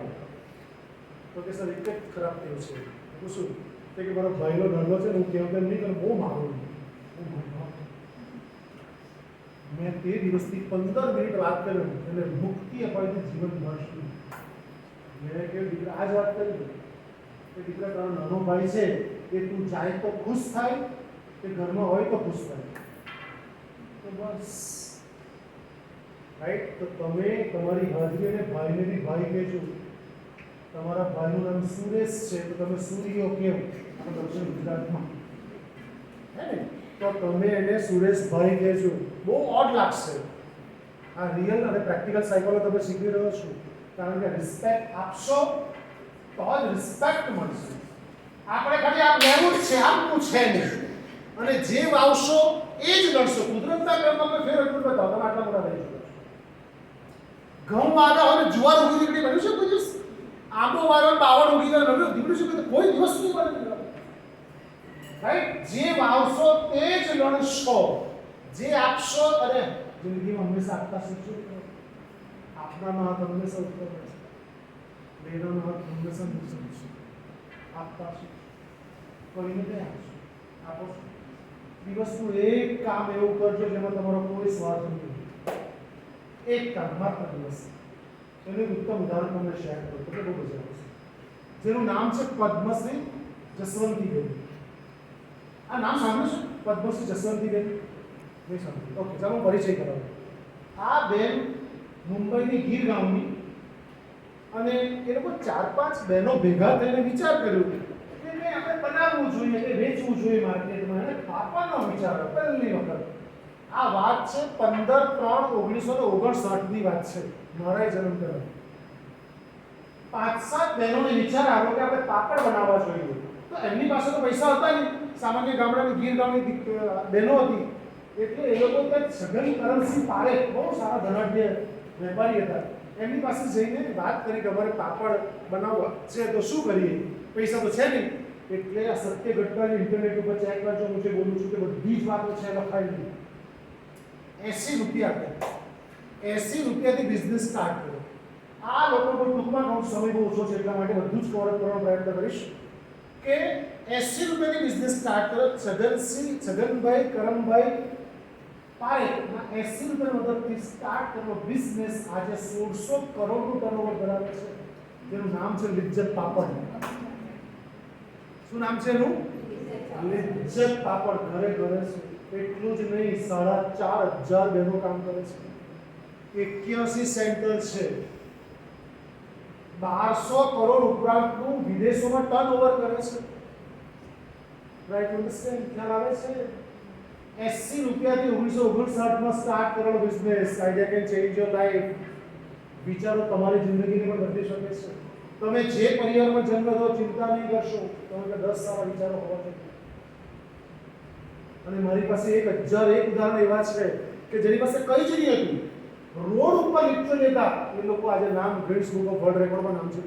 તો કે સર એક જ ખરાબ ટેવ છે. પૂછું કે મારો ભાઈનો નલ્લો છે ને હું કેવું તેમ નહીં કરું, બહુ મારું. મેં તે દિવસથી 15 મિનિટ વાત કરી એટલે મુક્તિ અપાવીને જીવન મળશે. મેં કેવું દીકરા આ જ વાત કરી કે દીકરા તારો નાનો ભાઈ છે એ તું જાય તો ખુશ થાય, કે ઘરમાં હોય તો ખુશ થાય. તો બસ રાઈટ. તો તમે તમારી હાજરી અને ભાઈને બી ભાઈ કહેજો. તમારા ભાઈનું નામ સુરેશ છે તો તમે સૂર્યો કેવો આપણે દક્ષિણ ગુજરાતમાં હે ને, તો તમે એને સુરેશભાઈ કહેજો. બહુ ઓડ લાગશે. આ રિયલ અને પ્રેક્ટિકલ સાયકોલોજી તમે શીખી રહ્યો છો. કારણ કે રિસ્પેક્ટ આપશો તો જ રિસ્પેક્ટ મળશે. આપણે ખાલી આ લેવું જ છે, આપવું છે નહીં. અને જે વાવશો એ જ લડશો. કુદરતના ક્રમમાં ફેર એટલું બતાવો તમે આટલા મોટા થઈ શકો. ઘઉં વાવ્યા હોય જુવાર ઉગી નીકળી બન્યું છે કોઈ દિવસ? આંબો વાવ્યો બાવળ ઉગી ગયો નવ્યો દીકરી શું કે કોઈ દિવસ નહીં બને. રાઈટ. જે વાવશો તે જ લડશો. જે આપશો. અને જિંદગીમાં હંમેશા આપતા શીખજો. આપનાનો હાથ હંમેશા ઉપર રહે છે, લેનાનો હાથ હંમેશા નીચે છે. આપતા શીખજો. કોઈને નહીં આપશો, આપો. દિવસનું એક કામ એવું કરજો જેમાં તમારો કોઈ સ્વાર્થ નથી. એક કામ માત્ર દિવસ. એનું ઉત્તમ ઉદાહરણ તમને શેર કરું તો બહુ મજા આવશે. જેનું નામ છે પદ્મશ્રી જસવંતીબેન. આ નામ સાંભળ્યું છે? પદ્મશ્રી જસવંતીબેન નહીં સાંભળ્યું? ઓકે, ચાલો હું પરિચય કરાવું. આ બેન મુંબઈની ગીર ગામની, અને એ લોકો 4-5 બહેનો ભેગા થઈને વિચાર કર્યો કે આપણે બનાવવું જોઈએ, કે વેચવું જોઈએ માર્કેટમાં. અને પાપાનો વિચાર પહેલી વખત. આ વાત છે 15/3/1959 વાત છે. મારા જન્મ પહેલા 5-7 બહેનોને વિચાર આવ્યો કે આપણે પાપડ બનાવવા જોઈએ. તો એમની પાસે તો પૈસા હતા નહીં. સામાન્ય ગામડાની ગીર ગામની બહેનો હતી એટલે એ લોકો ત્યાં છગન કરમસિંહ પારેખ બહુ સારા ધનાઢ્ય વેપારી હતા. એમની પાસે જઈને વાત કરી કે અમારે પાપડ બનાવવા છે તો શું કરીએ, પૈસા તો છે નહીં. એટલે આ સત્ય ઘટનાની ઇન્ટરનેટ ઉપર ચેક કરજો. હું જે બોલું છું કે બધી જ વાતો છે લખાયેલી. 80 રૂપિયા આપ્યા. 80 રૂપિયાથી બિઝનેસ સ્ટાર્ટ કર્યો. આ લોકો બહુ ટૂંકમાં કહું, સમય બહુ ઓછો છે એટલા માટે બધું જ કવર કરવાનો પ્રયત્ન કરીશ કે 80 રૂપિયાથી બિઝનેસ સ્ટાર્ટ કર્યો. છગનભાઈ કરમભાઈ પારેખના 80 રૂપિયાની મદદથી સ્ટાર્ટ કરેલો બિઝનેસ આજે 1600 કરોડનું ટર્નઓવર ધરાવે છે. જેનું નામ છે લિજ્જત પાપડ. શું નામ છે એનું? લિજ્જત પાપડ. ઘરે ઘરે છે. એટલું જ નહીં, 4500 બહેનો કામ કરે છે. 81 સેન્ટર છે. 1200 કરોડ ઉપરાંતનું વિદેશોમાં ટર્નઓવર કરે છે. Right, understand? ખ્યાલ આવે છે? 80 રૂપિયાથી 1959માં સ્ટાર્ટ કરેલો business. Idea can change your life. વિચારો તમારી જિંદગીને પણ બદલી શકે છે. તમે જે પરિવારમાં જન્મ લો ચિંતા નહીં કરશો. તમારે 10 સારા વિચારો હોવા જોઈએ. અને મારી પાસે 1001 ઉદાહરણ એવા છે કે જેની પાસે કઈ જ નહીં હતું. રોડ ઉપર લિટરલી હતા. એ લોકો આજે નામ ગિનિસ બુક ઓફ વર્લ્ડ રેકોર્ડમાં નામ છે.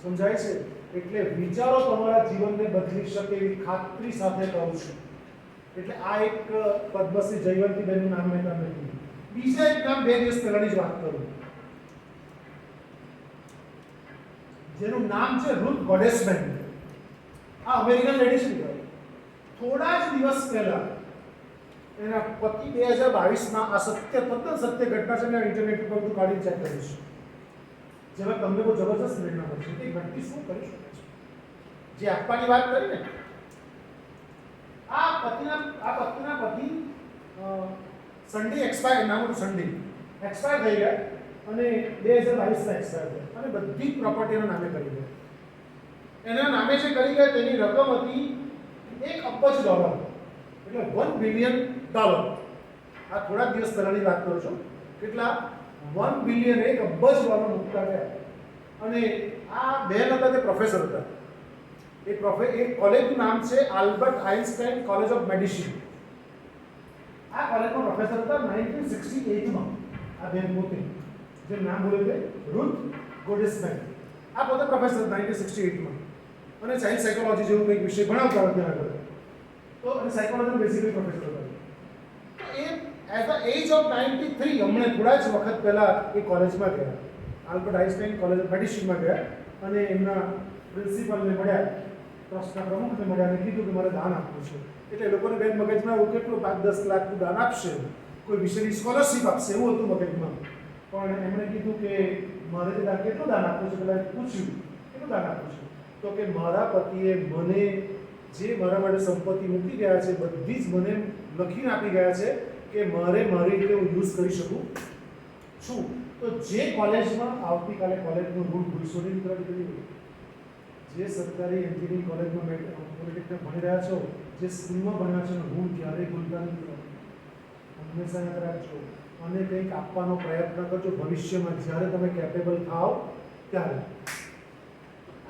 સમજાય છે? એટલે વિચારો તમારા જીવનને બદલી શકે એવી ખાતરી સાથે કહું છું. એટલે આ એક પદ્મશ્રી જયવંતીબેનનું નામ મેં તમને કીધું. બીજા એક નામ 2 દિવસ પહેલાની જ વાત કરું, જેનું નામ છે રૂથ ગોડેસબેન. આ અમેરિકન લેડી છે. થોડા જ દિવસ પહેલા એના પતિ 2022માં આ તદ્દન સત્ય ઘટના છે. મેં ઇન્ટરનેટ ઉપર બધું કાઢી ચેક કરીશ, જેમાં તમને બહુ જબરજસ્ત પ્રેરણા મળશે કે વ્યક્તિ શું કરી શકે છે. જે આપવાની વાત કરી ને, આ પતિના પતિ સન્ડે એક્સપાયર, નામનું સન્ડે એક્સપાયર થઈ ગયા અને 2022માં એક્સપાયર થયા અને બધી જ પ્રોપર્ટી એના નામે કરી ગયા. એના નામે જે કરી ગયા તેની રકમ હતી $1 અબજ, એટલે $1 બિલિયન. આ થોડા દિવસ પહેલાની વાત કરું છું. કેટલા? $1 બિલિયન, $1 અબજ મુકતા ગયા. અને આ બેન હતા તે પ્રોફેસર હતા. એ કોલેજનું નામ છે Albert Einstein college of medicine. આ કોલેજમાં પ્રોફેસર હતા 1968માં. આ બેન પોતે જે નામ બોલે છે રૂથ ગોડેસમેન. આ પોતે પ્રોફેસર 1968માં અને સાયન્સ સાયકોલોજી જેવું કંઈક વિષય ભણાવતા હતા ત્યાં આગળ. તો અને સાયકોલોજીનો બેસિકલી પ્રોફેસર હતા. તો A at the age of 93 હમણાં થોડા જ વખત પહેલા એ કોલેજમાં ગયા, આલ્બર્ટ આઇન્સ્ટાઈન કોલેજ ઓફ મેડિસિનમાં ગયા અને એમના પ્રિન્સિપલને મળ્યા, ટ્રસ્ટના પ્રમુખને મળ્યા અને કીધું કે મારે દાન આપવું છે. એટલે એ લોકોને બેન મગજમાં એવું કેટલું 5-10 લાખનું દાન આપશે, કોઈ વિષયની સ્કોલરશિપ આપશે એવું હતું મગજમાં. પણ એમણે કીધું કે મારે કેટલું દાન આપવું છે. પેલા પૂછ્યું કેટલું દાન આપવું છે, તો કે મારા પતિએ મને જે મારા માટે સંપત્તિ મૂકી ગયા છે બધી જ મને લખીને આપી ગયા છે કે મારે મારી રીતે હું યુઝ કરી શકું છું. તો જે કોલેજમાં આવતીકાલે કોલેજનો રૂલ ભૂલશો નહીં મિત્રો, જે સરકારી એન્જિનિયરિંગ કોલેજમાં પોલિટેકનિક ભણી રહ્યા છો, જે સ્કૂલમાં ભણ્યા છો, હું ક્યારેય ભૂલતા નથી. હંમેશા યાદ રાખજો અને કંઈક આપવાનો પ્રયત્ન કરજો ભવિષ્યમાં જ્યારે તમે કેપેબલ થાવ ત્યારે.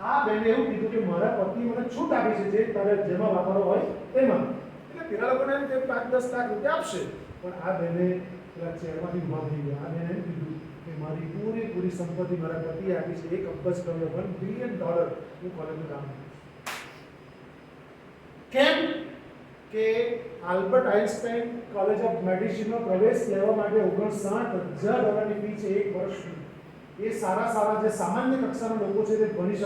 આ બેને એવું કીધું કે મારા પતિ મને છૂટ આપી છે જે તારે જેમાં વાપરવો હોય તેમાં. એટલે પેલા લોકોને એમ કે 5-10 લાખ રૂપિયા આપશે, પણ આ બેને પેલા ચેરમાંથી ઉભા થઈ ગયા. આ બેને એમ કીધું કે મારી પૂરી સંપત્તિ મારા પતિએ આપી છે, $1 અબજ, $1 બિલિયન હું કોલેજનું કામ કરીશ. કેમ કે આલ્બર્ટ આઇન્સ્ટાઈન કોલેજ ઓફ મેડિસિનમાં પ્રવેશ લેવા માટે $59,000 ફી છે 1 વર્ષની. એ સારા જે સામાન્ય કક્ષાના લોકો છે તે ભણી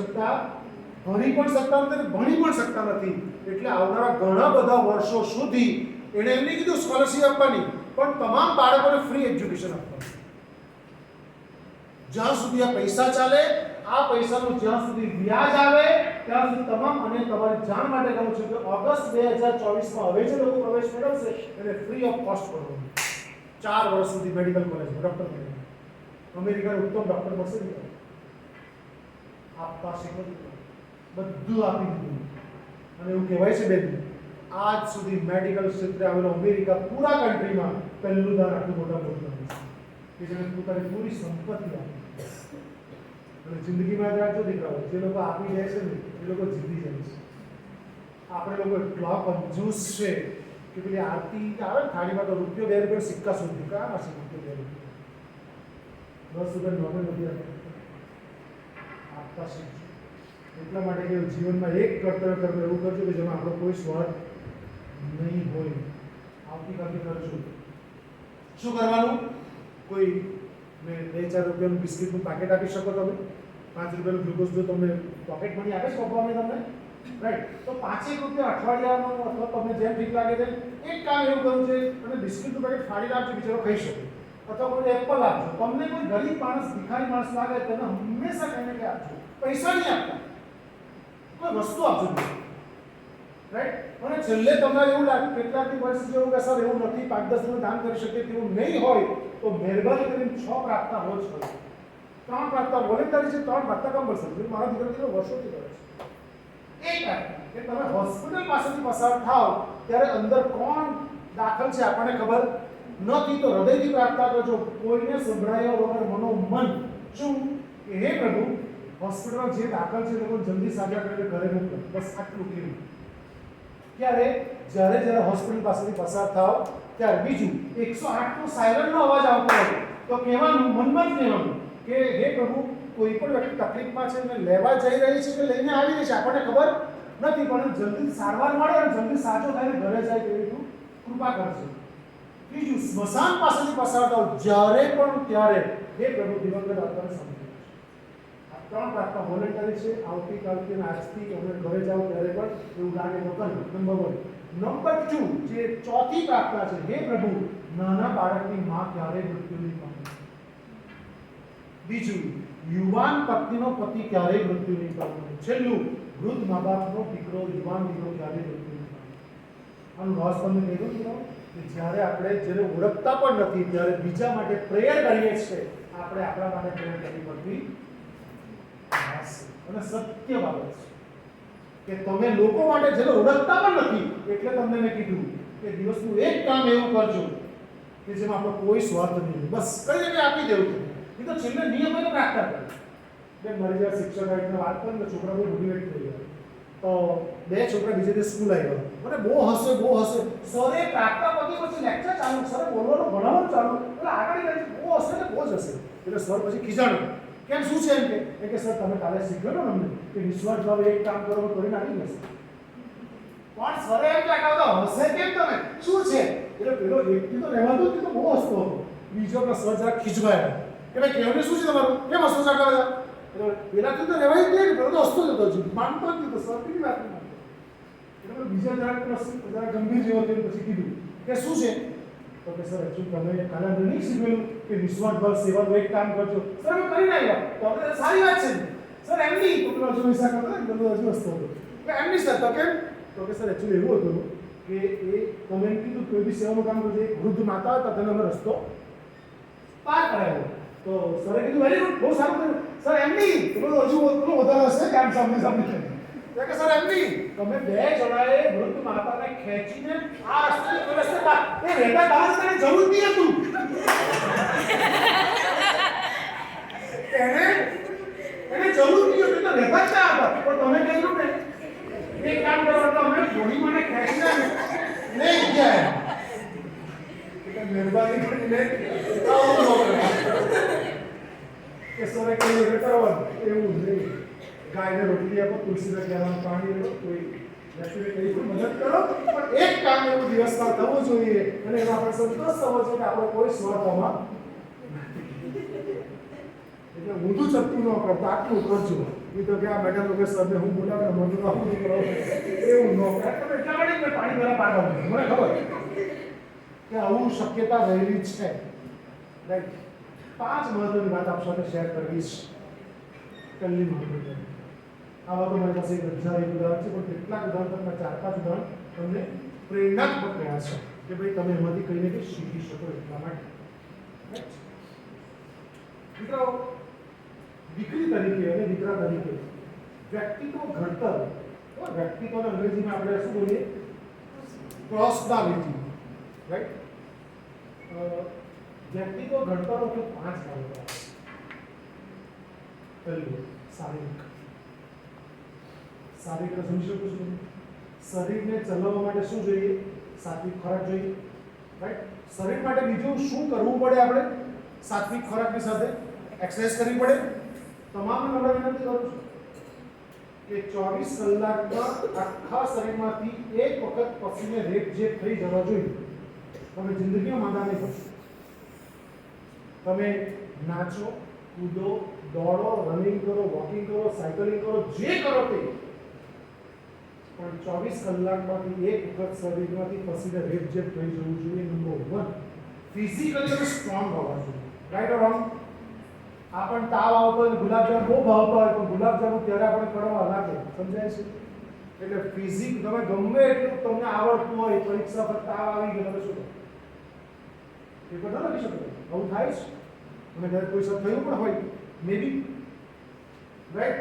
પણ શકતા નથી, ભણી પણ શકતા નથી. એટલે આવનારા ઘણા બધા વર્ષો સુધી એણે એમ નહીં કીધું સ્કોલરશિપ આપવાની, પણ તમામ બાળકોને ફ્રી એજ્યુકેશન આપવાનું. જ્યાં સુધી આ પૈસા ચાલે, આ પૈસાનું જ્યાં સુધી વ્યાજ આવે ત્યાં સુધી તમામ. અને તમારી જાણ માટે કહું છું કે ઓગસ્ટ 2024માં હવે જે લોકો પ્રવેશ મેળવશે એને ફ્રી ઓફ કોસ્ટ ભરવાનું. 4 વર્ષ સુધી મેડિકલ કોલેજમાં ડોક્ટર બનવાનું. અમેરિકાનો ઉત્તમ ડોક્ટર મળશે ને આપતા શીખવું બધું આપી દીધું. અને એવું કહેવાય છે બેન, આજ સુધી મેડિકલ ક્ષેત્રે આવેલો અમેરિકા પૂરા કન્ટ્રીમાં પહેલું દાન આટલું મોટું કે જેને પોતાની પૂરી સંપત્તિ આપી. અને જિંદગીમાં યાદ રાખજો દીકરાઓ, જે લોકો આપી જાય છે ને એ લોકો જીતી જાય છે. આપણે લોકો એટલા કંજૂસ છે કે પેલી આરતી આવે ને થાળીમાં તો ₹2 2 સિક્કા સુધી કામ હશે. ₹2 2 10 નોટો નથી આપતા શીખજો. એટલા માટે કે જીવનમાં એક કર્તવ્ય કરવું એવું કરજો કે જેમાં આપણો કોઈ સ્વાર્થ નહીં હોય. આવતીકાલથી કરજો. શું કરવાનું? કોઈ મેં 2-4 રૂપિયાનું બિસ્કિટનું પેકેટ આપી શકો તમે, 5 રૂપિયાનું ગ્લુકોઝ જો તમને પોકેટ મની આપે છે પપ્પાને તમને, રાઈટ? તો 5 રૂપિયા અઠવાડિયાનો અથવા તમને જેમ ઠીક લાગે તેમ એક કામ એવું કરવું છે અને બિસ્કિટનું પેકેટ ફાડીને આપજો, બિચારો ખાઈ શકે. અથવા કોઈ એપલ આપજો. તમને કોઈ ગરીબ માણસ, ભિખારી માણસ લાગે તેને હંમેશા કહીને કે આપજો. પૈસા નહીં આપતા, કોઈ વસ્તુ આપજો, રાઈટ? અને છેલ્લે તમારે એવું લાગે કેટલાકની પરિસ્થિતિ એવું કે સર એવું નથી 5-10 નું દાન કરી શકે તેવું નહીં હોય તો મહેરબાની કરીને 6 પ્રાર્થના રોજ કરો. 3 પ્રાર્થના વોલેન્ટરી છે, 3 પ્રાર્થના કમ્પલસરી. મારા દીકરા વર્ષોથી કરે છે. એક કે તમે હોસ્પિટલ પાસેથી પસાર થાવ ત્યારે અંદર કોણ દાખલ છે આપણને ખબર નથી, તો હૃદયથી પ્રાર્થના કરજો, કોઈને સંભળાયા વગર મનોમન. શું કે હે પ્રભુ, હોસ્પિટલમાં જે દાખલ છે એ લોકો જલ્દી સાજા કરીને ઘરે મોકલો. બસ આટલું કહેવું. જ્યારે હોસ્પિટલ પાસેથી પસાર થાવ ત્યારે. બીજું, 108 નો સાયરનનો અવાજ આવતો હોય તો કહેવાનું, મનમાં જ કહેવાનું કે હે પ્રભુ, કોઈ પણ વ્યક્તિ તકલીફમાં છે અને લેવા જઈ રહી છે કે લઈને આવી રહી છે આપણને ખબર નથી, પણ જલ્દી સારવાર મળે અને જલ્દી સાજો થઈને ઘરે જાય તેવી તું કૃપા કરજો. ત્રીજું, સ્મશાન પાસેથી પસાર થાવ જ્યારે પણ ત્યારે હે પ્રભુ, દિવંગત આત્માને સમજો. 3 પ્રાર્થના વોલેન્ટરી છે. આવતીકાલથી અને આજથી અમે ઘરે જાઓ ત્યારે પણ એવું લાગે તો કરજો. નંબર 1. નંબર 2, જે ચોથી પ્રાર્થના છે, હે પ્રભુ, નાના બાળકની માં ક્યારેય મૃત્યુ નહીં પામે. બીજું, યુવાન પત્નીનો પતિ ક્યારેય મૃત્યુ નહીં પામે. છેલ્લું, વૃદ્ધ મા બાપનો દીકરો, યુવાન દીકરો ક્યારેય મૃત્યુ નહીં પામે. આનું રહસ્ય તમને કહી દઉં કે જ્યારે આપણે જેને ઓળખતા પણ નથી ત્યારે બીજા માટે પ્રેયર કરીએ છીએ, આપણે આપણા માટે પ્રેયર કરવી પડતી નથી. અને સત્ય બાબત છે કે તમે લોકો માટે જેને ઓળખતા પણ નથી, એટલે તમને મેં કીધું કે દિવસનું એક કામ એવું કરજો કે જેમાં આપણો કોઈ સ્વાર્થ નહીં, બસ કઈ રીતે આપી દેવું છે. એ તો છેલ્લે નિયમ એનો રાખતા હતા. બે મારી જ્યારે શિક્ષક આવીને વાત કરીને છોકરા બહુ મોટિવેટ થઈ ગયા. તો બે છોકરા બીજે દિવસ સ્કૂલ આવ્યા, મને બહુ હસે સરે પ્રાર્થના પછી પછી લેક્ચર ચાલુ, સરે બોલવાનું ભણાવવાનું ચાલુ, એટલે આગળ જાય બહુ હસે ને બહુ જ હસે. એટલે સર પછી ખીજાણું, કેમ શું છે એમ કે સર તમે કાલે શીખવેલો ને અમને કે નિસ્વાર્થ ભાવે એક કામ કરો કરીને આવી જશે. પણ સરે એમ લાગાવતો હસે કેમ તમે શું છે, એટલે પેલો એકથી તો રહેવાતો જ તો બહુ હસતો હતો. બીજો કે સર જરા ખીજવાયા કે ભાઈ કેવને શું છે તમારું, કેમ હસો છો આટલા બધા. એટલે પેલાથી તો રહેવાય જ નહીં, પેલો તો હસતો જ હતો, માનતો જ નહીં, તો સર કેવી વાત નહીં માનતો. એટલે બીજા જરા ગંભીર જેવો થયો, પછી કીધું કે શું છે, તો કે સર એકચ્યુઅલી તમે કાલે અમને નહીં શીખવેલું કે નિસ્વાર્થ ભાવ સેવાનું એક કામ કરજો. સર અમે કરીને આવ્યા, તો આપણે સારી વાત છે સર. એમ નહીં તો પેલો હજુ હિસાબ કરતો ને બધું હજુ હસતો હતો કે એમ નહીં સર. તો કેમ, તો કે સર એકચ્યુઅલી એવું હતું કે એ તમે એમ કીધું કોઈ બી સેવાનું કામ કરજો, એક વૃદ્ધ માતા હતા, તેને અમે રસ્તો પાર કરાવ્યો. તો સરે કીધું વેરી ગુડ, બહુ સારું કર્યું. સર એમ નહીં તો હજુ પેલું વધારે હશે કામ સામે સામે. કે સર એમ નહીં, તમે બે જણાએ વૃદ્ધ માતાને ખેંચીને આ રસ્તે એ રહેતા બહાર તને જરૂર નહીં હતું. એને જરૂર નહીં હતી તો રહેતા જ ના હતા. પણ તમે કહ્યું ને એક કામ કરો તો અમે થોડી મને ખેંચીને નહીં ગયા. મહેરબાની કરીને કે સરે કહ્યું કરવાનું એવું નહીં. ગાયને રોટલી આપો, તુલસીના ક્યારામાં પાણી આપો, કોઈ વ્યક્તિને કઈ પણ મદદ કરો, પણ એક કામ એવું દિવસમાં થવું જોઈએ અને એમાં આપણે સંતોષ થવો જોઈએ કે આપણો કોઈ સ્વાર્થમાં નથી. એટલે ઊંધું ચપટું ન કરતા આટલું કરજો. એ તો કે આ મેડમ લોકો સરને હું બોલાવે મને તો આવું નહીં કરો, એવું ન કરે. તમે એટલા માટે મેં પાણી વાળા પાડવા મને ખબર કે આવું શક્યતા રહેલી છે. રાઈટ. 5 મહત્વની વાત આપ સાથે શેર કરવી છે. પહેલી મહત્વની આવા તો મારી પાસે 1000 ઉદાહરણ છે, પણ કેટલાક ઉદાહરણ તમને 4-5 ઉદાહરણ તમને પ્રેરણાત્મક રહ્યા છે કે ભાઈ તમે એમાંથી કંઈ ને કંઈ શીખી શકો એટલા માટે. મિત્રો, દીકરી તરીકે અને દીકરા તરીકે વ્યક્તિત્વ ઘડતર, વ્યક્તિત્વને અંગ્રેજીમાં આપણે શું બોલીએ, પર્સનાલિટી, રાઈટ. વ્યક્તિત્વ ઘડતર મુખ્ય 5 બાબતો છે. પહેલું શારીરિક. શારીરિક સમજી શકો છો, શરીરને ચલાવવા માટે શું જોઈએ, સાત્વિક ખોરાક જોઈએ, રાઈટ. શરીર માટે બીજું શું કરવું પડે, આપણે સાત્વિક ખોરાકની સાથે એક્સરસાઇઝ કરવી પડે. તમામ નમ્ર વિનંતી કરું છું કે 24 કલાકમાં આખા શરીરમાંથી એક વખત પસીને રેપ જે થઈ જવા જોઈએ. તમે જિંદગીમાં માંદા નહીં પડશો. તમે નાચો, કૂદો, દોડો, રનિંગ કરો, વોકિંગ કરો, સાયકલિંગ કરો, જે કરો તે, પણ 24 કલાકમાંથી એક વખત શરીરમાંથી પસીને રેપ જે થઈ જવું જોઈએ. નંબર 1, ફિઝિકલી સ્ટ્રોંગ હોવા જોઈએ. Right or wrong? આપણ તાવ આવતો હોય, ગુલાબજામુન બહુ ભાવતા હોય, પણ ગુલાબજામુન ત્યારે આપણે કડવા લાગે, સમજાય છે? એટલે ફિઝિક તમે ગમે એટલું તમને આવડતું હોય, પરીક્ષા પર તાવ આવી ગયો, તમે શું કરો? પેપર ન લખી શકો. આવું થાય છે. અને જ્યારે કોઈ સર થયું પણ હોય, મે બી, રાઈટ.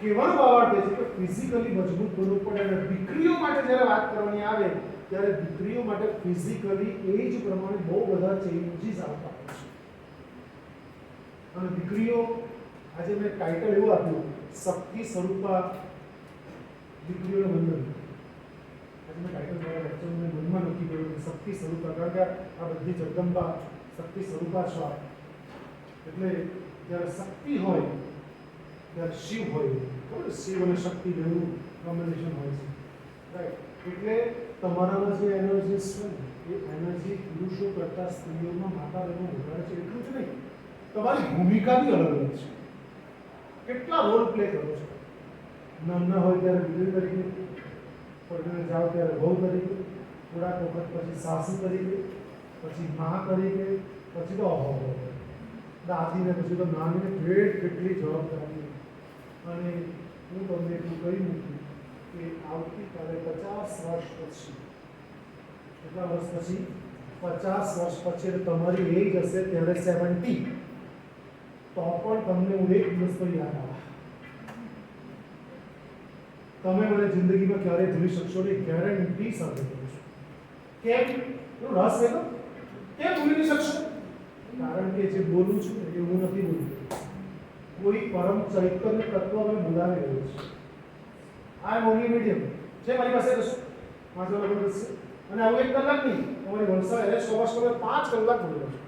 કહેવાનો ભાવાર્થ એ છે કે ફિઝિકલી મજબૂત બનવું પડે. અને દીકરીઓ માટે જ્યારે વાત કરવાની આવે ત્યારે દીકરીઓ માટે ફિઝિકલી એજ પ્રમાણે બહુ બધા ચેન્જીસ આવતા હોય છે. અને દીકરીઓ, આજે મેં ટાઇટલ એવું આપ્યું, શક્તિ સ્વરૂપા દીકરીઓને વંદન. આજે મેં ટાઇટલ મારા લેક્ચરને મનમાં નક્કી કર્યું કે શક્તિ સ્વરૂપા, કારણ કે આ બધી જગદંબા શક્તિ સ્વરૂપા છો. એટલે જ્યારે શક્તિ હોય ત્યારે શિવ હોય. ખબર, શિવ અને શક્તિ બેનું કોમ્બિનેશન હોય છે, રાઈટ. એટલે તમારામાં જે એનર્જીસ છે ને, એ એનર્જી પુરુષો કરતાં સ્ત્રીઓમાં માતા બહેનો વધારે છે. એટલું જ નહીં, તમારી ભૂમિકા બી અલગ અલગ છે. કેટલા રોલ પ્લે કરો છો. નાના હોય ત્યારે દીકરી તરીકે, પરણીને જાઓ ત્યારે વહુ તરીકે, થોડાક વખત પછી સાસુ તરીકે, પછી મા તરીકે, પછી તો દાદીને, પછી તો નાનીને કેટલી જવાબદારી. અને હું તમને એટલું કહી મૂકું કે આવતીકાલે 50 વર્ષ પછી કેટલા વર્ષ પછી? 50 વર્ષ પછી. એટલે તમારી એજ હશે ત્યારે 70, તો પણ તમને હું એક દિવસ તો યાદ આવે. તમે મને જિંદગીમાં ક્યારેય ભૂલી શકશો નહીં, ગેરંટી સાથે કહું છું. કેમ? એનું રહસ્ય તો કેમ ભૂલી નહીં શકશો? કારણ કે જે બોલું છું એ હું નથી બોલતો, કોઈ પરમ ચૈતન્ય તત્વ મને બોલાવી રહ્યું છે. આ એમ ઓનલી મીડિયમ છે મારી પાસે. કશું વાંચો લગન થશે. અને આવું 1 કલાક નહીં, તમારી વલસાડ એલએચ કોમર્સમાં 5 કલાક બોલ્યો છું.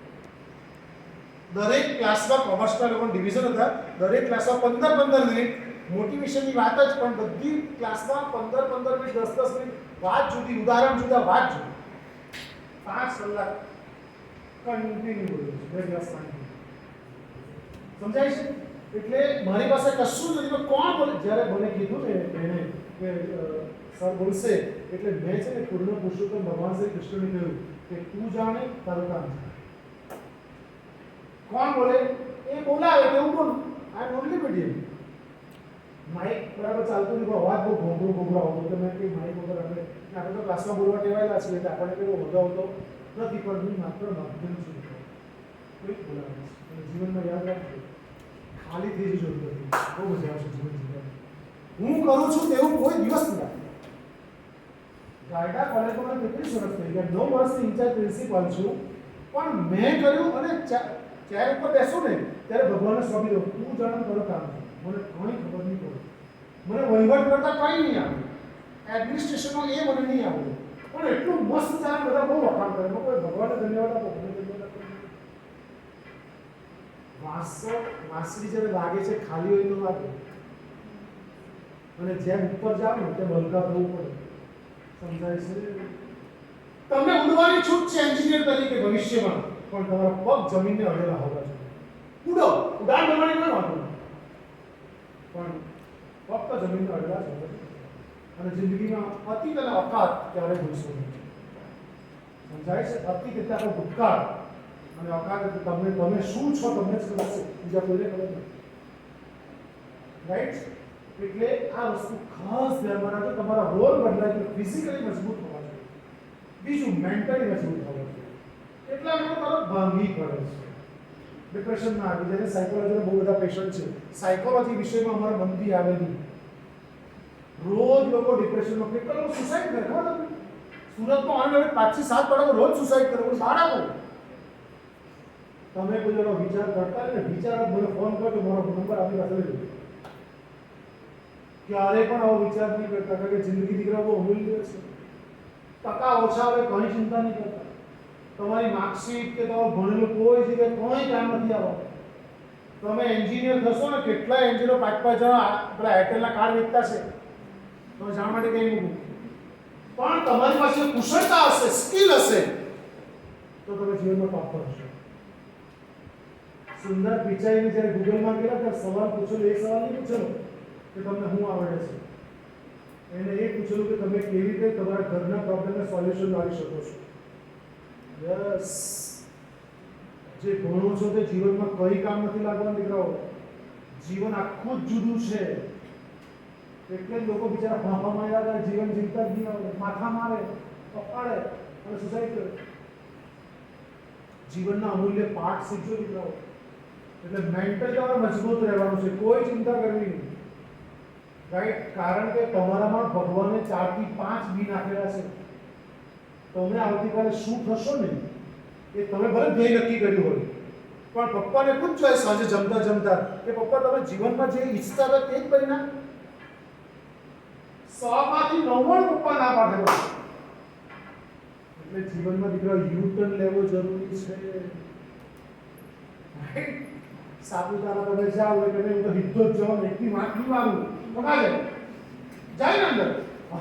દરેક ક્લાસમાં કોમર્સના લોકો ડિવિઝન હતા, દરેક ક્લાસમાં 15-15 મિનિટ મોટિવેશનની વાત જ, પણ બધી ક્લાસમાં 15-15 મિનિટ 10-10 મિનિટ વાત જુદી, ઉદાહરણ જુદા, વાત જુદી. 5 કલાક કન્ટિન્યુ બોલ્યો છું, 2 ક્લાસ કન્ટિન્યુ. સમજાય છે? એટલે મારી પાસે કશું જ નથી. તો કોણ બોલે? જ્યારે મને કીધું ને એને કે સર બોલશે, એટલે મેં છે ને પૂર્ણ પુરુષોત્તમ ભગવાન શ્રી કૃષ્ણને કહ્યું કે તું જાણે તારું કામ જાણે. કોણ બોલે? એ બોલાવે કે હું બોલું. આ એમ ઓનલી મીડિયમ. માઇક બરાબર ચાલતું નહીં, પણ અવાજ બહુ ઘોંઘરો આવતો. તો મેં કે માઇક વગર આપણે તો ક્લાસમાં બોલવા ટેવાયેલા છીએ, એટલે આપણને પેલો વધો આવતો નથી. પણ હું માત્ર માધ્યમ છું, કોઈ બોલાવે છે. અને જીવનમાં યાદ રાખજો, ખાલી થઈ જજો. બહુ મજા આવશે જીવન જીવવાની. હું કરું છું તેવું કોઈ દિવસ નહીં રાખે. ગાયડા કોલેજમાં મને 33 વર્ષ થઈ ગયા, 9 વર્ષથી ઇન્ચાર્જ પ્રિન્સિપાલ છું, પણ મેં કર્યું. અને ચેર ઉપર બેસો ને ત્યારે ભગવાનને સોંપી દઉં, તું જાણે તારું કામ. મને કંઈ ખબર નહીં પડે, મને વહીવટ કરતા કંઈ નહીં આવડે, એડમિનિસ્ટ્રેશનમાં એ મને નહીં આવડે, પણ એટલું મસ્ત ચાલે, બધા બહુ વખાણ કરે. કોઈ ભગવાનને ધન્યવાદ આપો, મને ધન્યવાદ આપો. વાંસળી જ્યારે લાગે છે ખાલી હોય તો લાગે, અને જેમ ઉપર જાવ ને તેમ હલકા થવું પડે. સમજાય છે? તમને ઉડવાની છૂટ છે એન્જિનિયર તરીકે ભવિષ્યમાં, પણ તમારા પગ જમીનને અડેલા હોવા જોઈએ. ઉડો, ઉડાન ભરવાની કોઈ વાંધો નહીં, પણ ફક્ત જમીનને અડેલા જ હોવા જોઈએ. અને જિંદગીમાં અતીત અને અકાત ક્યારે ભૂલશો નહીં. સમજાય છે? અતીત એટલે આપણો ભૂતકાળ, અને અકાત એટલે તમે શું છો તમને જ ખબર છે, બીજા કોઈને ખબર નથી. રાઈટ? એટલે આ વસ્તુ ખાસ ધ્યાનમાં રાખજો. તમારા રોલ બદલાય તો ફિઝિકલી મજબૂત હોવા જોઈએ, બીજું મેન્ટલી મજબૂત હોવા જોઈએ. એટલા લોકો તરત ભાંગી પડે છે, ડિપ્રેશનમાં આવી જાય. સાયકોલોજીના બહુ બધા પેશન્ટ છે. સાયકોલોજી વિષયમાં અમારા મંદી આવેલી, રોજ લોકો ડિપ્રેશનમાં. કેટલા લોકો સુસાઇડ કરે ખબર તમને? સુરતમાં આને 5 થી 7 બાળકો રોજ સુસાઇડ કરે. બાળકો, તમે કોઈ એનો વિચાર કરતા ને, વિચાર મને ફોન કરજો, મારો નંબર આપણી પાસે લેજો. ક્યારે પણ આવો વિચાર નહીં કરતા, કારણ કે જિંદગી દીકરા બહુ અમૂલ્ય છે. ટકા ઓછા આવે કંઈ ચિંતા નહીં કરતા. તમારી માર્કશીટ કે તમારું ભણેલું કોઈ જગ્યાએ કોઈ કામ નથી આવવાનું. તમે એન્જિનિયર થશો ને, કેટલા એન્જિનિયરો 5-5 જણા આપણા એરટેલના કાર્ડ વેચતા છે, તમે જાણવા માટે કંઈ મૂકું. પણ તમારી પાસે કુશળતા હશે, સ્કિલ હશે, તો તમે જીવનમાં ટોપ પર હશો. સુંદર પિચાઈને જ્યારે ગૂગલમાં ગયેલા ત્યારે સવાલ પૂછેલો, એક સવાલ નહીં પૂછેલો કે તમને શું આવડે છે, એને એ પૂછેલું કે તમે કેવી રીતે તમારા ઘરના પ્રોબ્લેમને સોલ્યુશન લાવી શકો છો. યસ, જે ભણો છો તે જીવનમાં કંઈ કામ નથી લાગવાનું દીકરાઓ. જીવન આખું જ જુદું છે. એટલે જ લોકો બિચારા ફાંફા માર્યા જાય, જીવન જીવતા જ નહીં આવડે, માથા મારે, પકડે અને સુસાઇડ કરે. જીવનના અમૂલ્ય પાઠ શીખજો દીકરાઓ. એટલે મેન્ટલ તમારે મજબૂત રહેવાનું છે, કોઈ ચિંતા કરવી નહીં. રાઈટ? કારણ કે તમારામાં ભગવાને 4 થી 5 બી નાખેલા છે. તમે આવતીકાલે શું થશો ને એ તમે ભલે ધ્યેય નક્કી કર્યું હોય, પણ પપ્પાને પૂછજો સાંજે જમતા જમતા કે પપ્પા તમે જીવનમાં જે ઈચ્છતા હતા તે જ પરિણામ. 100માંથી 99 પપ્પા ના પાડે. એટલે જીવનમાં દીકરા યુટર્ન લેવો જરૂરી છે. સાપુતારા તમે જાઓ એટલે હું તો હિદ્દો જ જાઉં, એકની વાંકની મારું પકાજે જાય ને અંદર.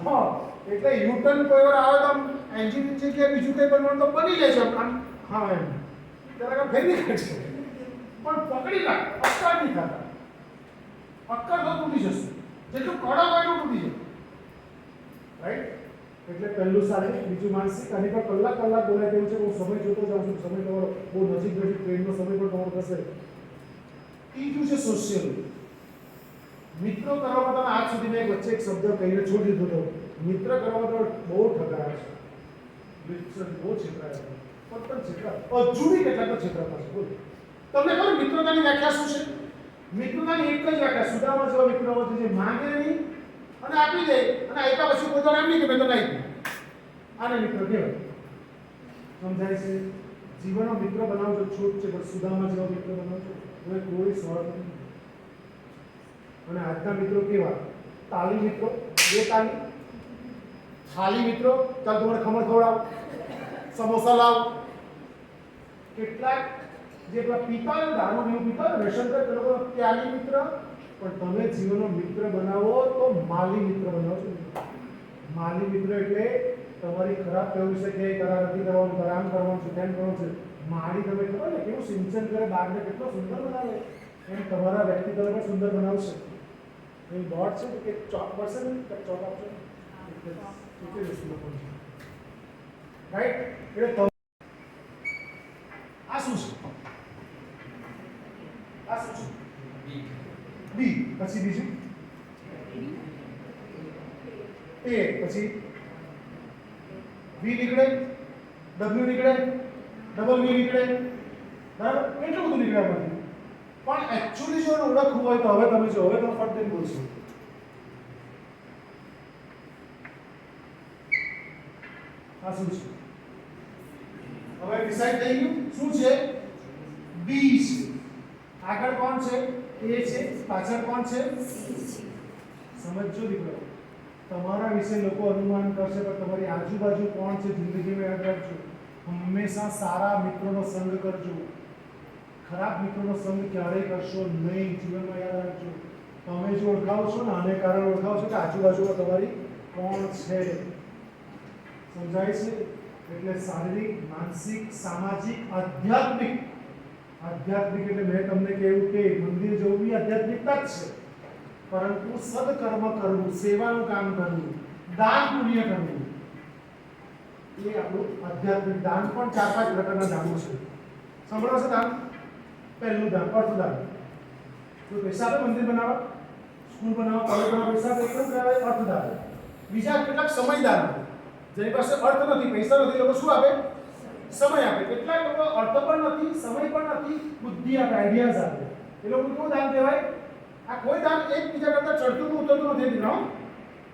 હા, એટલે યુટર્ન કોઈ વાર આવે તો એન્જિન છે કે બીજું કંઈ બનવાનું તો બની જાય છે. હા, એમ ત્યારે ફેરી કાઢશે, પણ પકડી રાખ, અક્કર નહીં થતા. અક્કર તો તૂટી જશે, જેટલું કડક હોય એટલું તૂટી જશે. રાઈટ? એટલે પહેલું શારીરિક, બીજું માનસિક. અને પણ કલાક બોલાય તેવું છે. હું સમય જોતો જાઉં છું, સમય તમારો બહુ નજીક ટ્રેનનો સમય પણ તમારો થશે. ત્રીજું છે સોશિયલ. મિત્રો કરવામાં તમે આજ સુધી મેં વચ્ચે એક શબ્દ કહીને છોડી દીધો હતો. મિત્ર કરવામાં તમે બહુ ઠગાયા છે. લિટરલી બહુ છેતરાયા પણ છેતરા અજુબી કેટલાક તો છેતરાતા છે. બોલ તમને ખબર મિત્રતાની વ્યાખ્યા શું છે? મિત્રતાની એક જ વ્યાખ્યા, સુદામા જેવા મિત્રો હોય છે જે માંગે નહીં અને આપી દે, અને આપ્યા પછી કોઈ તો એમ નહીં કે મેં તો નહીં આપ્યું. આને મિત્ર કહેવાય. સમજાય છે? જીવનનો મિત્ર બનાવજો છૂટ છે, પણ સુદામા જેવા મિત્ર બનાવજો હવે કોઈ સ્વાર્થ નથી. અને આજના મિત્રો કેવા? તાલી મિત્રો, બે તાલી. થાલી મિત્રો, ચાલ તમારે ખમણ ખવડાવ, સમોસા લાવ. કેટલાક જે પેલા પીતા હોય દારૂ પીવું પીતા હોય વ્યસન કરે તે લોકો ત્યાગી મિત્ર. પણ તમે જીવનનો મિત્ર બનાવો તો માલી મિત્ર બનાવજો. માલી મિત્ર એટલે તમારી ખરાબ પ્રવૃત્તિ છે કે કરા નથી કરવાનું, આમ કરવાનું છે, તેમ કરવાનું છે. માળી તમે ખબર ને કેવું સિંચન કરે, બાગને કેટલો સુંદર બનાવે, એમ તમારા વ્યક્તિત્વ પણ સુંદર બનાવશે. અહીં બોર્ડ છે કે ચોક પડશે ને, ચોક આપશે રાઈટ. એટલે આ શું છે? આ શું છે? બી. પછી બીજું એ, પછી વી નીકળે, ડબલ્યુ નીકળે, ડબલ વી નીકળે, બરાબર? એટલું બધું નીકળે બધું. પણ એકચ્યુઅલી જો ઓળખવું હોય તો હવે તમે જો, હવે તમે ફટ દઈને બોલશો. આ શું છે? હવે ડિસાઈડ થઈ ગયું શું છે? બી છે. આગળ કોણ છે? એ છે. પાછળ કોણ છે? સમજજો દીકરો, તમારા વિશે લોકો અનુમાન કરશે પણ તમારી આજુબાજુ કોણ છે જિંદગીમાં યાદ રાખજો. હંમેશા સારા મિત્રોનો સંગ કરજો, ખરાબ મિત્રોનો સંગ ક્યારેય કરશો નહીં. જીવનમાં યાદ રાખજો, તમે જો ઓળખાવો છો ને આને કારણે ઓળખાવો છો કે આજુબાજુમાં તમારી કોણ છે. સમજાય છે? એટલે શારીરિક, માનસિક, સામાજિક, આધ્યાત્મિક. આધ્યાત્મિક એટલે મેં તમને કહ્યું કે મંદિર જવું બી આધ્યાત્મિકતા જ છે, પરંતુ સદકર્મ કરવું, સેવાનું કામ કરવું, દાન પુણ્ય કરવું, એ આપણું આધ્યાત્મિક. દાન પણ 4-5 પ્રકારના દાનો છે. સાંભળો છો દાન? પહેલું દાન અર્થદાન. કોઈ પૈસા આપે મંદિર બનાવવા, સ્કૂલ બનાવવા, કોલેજ બનાવવા પૈસા આપે, એટલું કહેવાય અર્થદાન. બીજા કેટલાક સમયદાન આપે, જેની પાસે અર્થ નથી, પૈસા નથી, લોકો શું આપે? સમય આપે. કેટલાક લોકો અર્થ પણ નથી, સમય પણ નથી, બુદ્ધિ આપે, આઈડિયાઝ આપે. એ લોકો કેવું દાન કહેવાય? આ કોઈ દાન એકબીજા કરતા ચડતું ઉતરતું નથી દીકરા.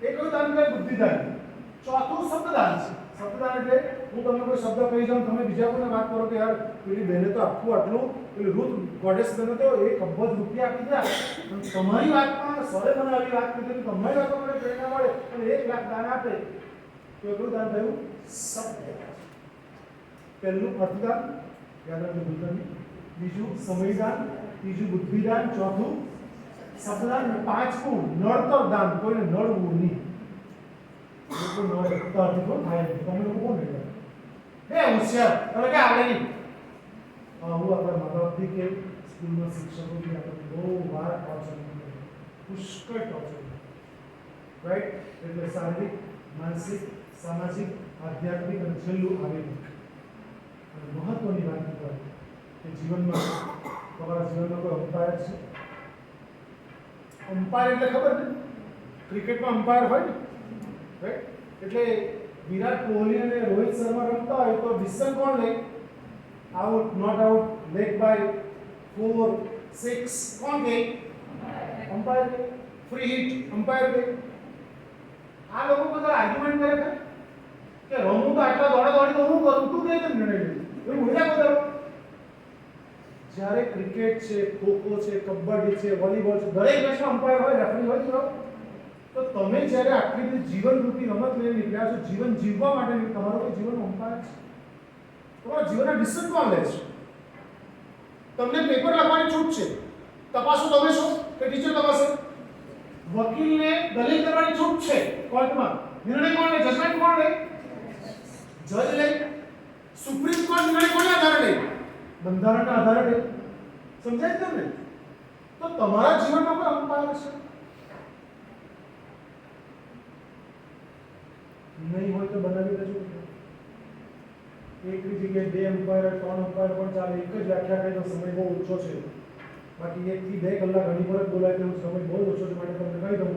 એ કોઈ દાન કહેવાય બુદ્ધિદાન. ચોથું શબ્દદાન છે. શબ્દદાન એટલે હું તમને કોઈ શબ્દ કહી જાઉં, તમે બીજા કોઈને વાત કરો કે યાર પેલી બહેને તો આખું આટલું, પેલી રૂથ ગોડેસ બહેને તો 1 અબજ રૂપિયા આપી દીધા, પણ તમારી વાતમાં સરે મને આવી વાત કીધી, તમારી વાતો મને પ્રેરણા મળે અને 1 લાખ દાન આપે, તો એટલું દાન થયું શબ્દદાન. પહેલું અર્થદાન, યાદ રાખજો ભૂલતા નહીં. બીજું સમયદાન, ત્રીજું બુદ્ધિદાન, ચોથું શબ્દદાન, અને પાંચમું નળતર દાન. કોઈને નળવું નહીં. લોકો નળતરથી કોણ થાય નહીં. તમે લોકો કોણ નહીં? હે હોશિયાર, તમે કે આવડે નહીં. હું આપણા મા બાપથી કે સ્કૂલમાં શિક્ષકોથી આપણે બહુ વાર ટોર્ચર કરે, પુષ્કળ ટોર્ચર કરે, રાઈટ. એટલે શારીરિક, માનસિક, સામાજિક, આધ્યાત્મિક અને છેલ્લું આવેગિક. અને મહત્વની વાત કહેવાય કે જીવનમાં તમારા જીવનમાં કોઈ અમ્પાયર છે. અમ્પાયર એટલે ખબર ને, ક્રિકેટમાં અમ્પાયર હોય ને, રાઈટ. એટલે વિરાટ કોહલી અને રોહિત શર્મા રમતા હોય તો ડિસિઝન કોણ લે? Out, not out, leg bye, 4, 6, કોણ કે? અમ્પાયર કે. ફ્રી હિટ, અમ્પાયર કે. આ લોકો બધા આર્ગ્યુમેન્ટ કરે કે રમું તો આટલા દોડા તો હું કરું, તું કઈ નિર્ણય લે, એવું મજા કરો. જ્યારે ક્રિકેટ છે, ખોખો છે, કબડ્ડી છે, વોલીબોલ છે, દરેક મેચમાં અમ્પાયર હોય, રેફરી હોય છે. તો તમે જ્યારે આટલી બધી જીવનરૂપી રમત લઈને નીકળ્યા છો, જીવન જીવવા માટે, તમારો કોઈ જીવનનો અમ્પાયર છે. તમારા જીવનના ડિસિઝન કોણ લે છે? તમને પેપર લખવાની છૂટ છે, તપાસો તમે છો કે ટીચર તપાસે? વકીલને દલીલ કરવાની છૂટ છે કોર્ટમાં, નિર્ણય કોણ લે? જજમેન્ટ કોણ લે? જજ લે. સુપ્રીમ કોર્ટ નિર્ણય કોના આધારે લે? બંધારણના આધારે લે. સમજાય તમને? તો તમારા જીવનમાં કોઈ અમ્પાયર છે? નહીં હોય તો બનાવી દેજો. એકની જગ્યાએ 2 અમ્પાયર, 3 અમ્પાયર પણ ચાલે. એક જ વ્યાખ્યા કરી તો સમય બહુ ઓછો છે. બાકી 1 થી 2 કલાક ઘણી પર બોલાય તેવો સમય બહુ ઓછો છે. માટે તમને કહી દઉં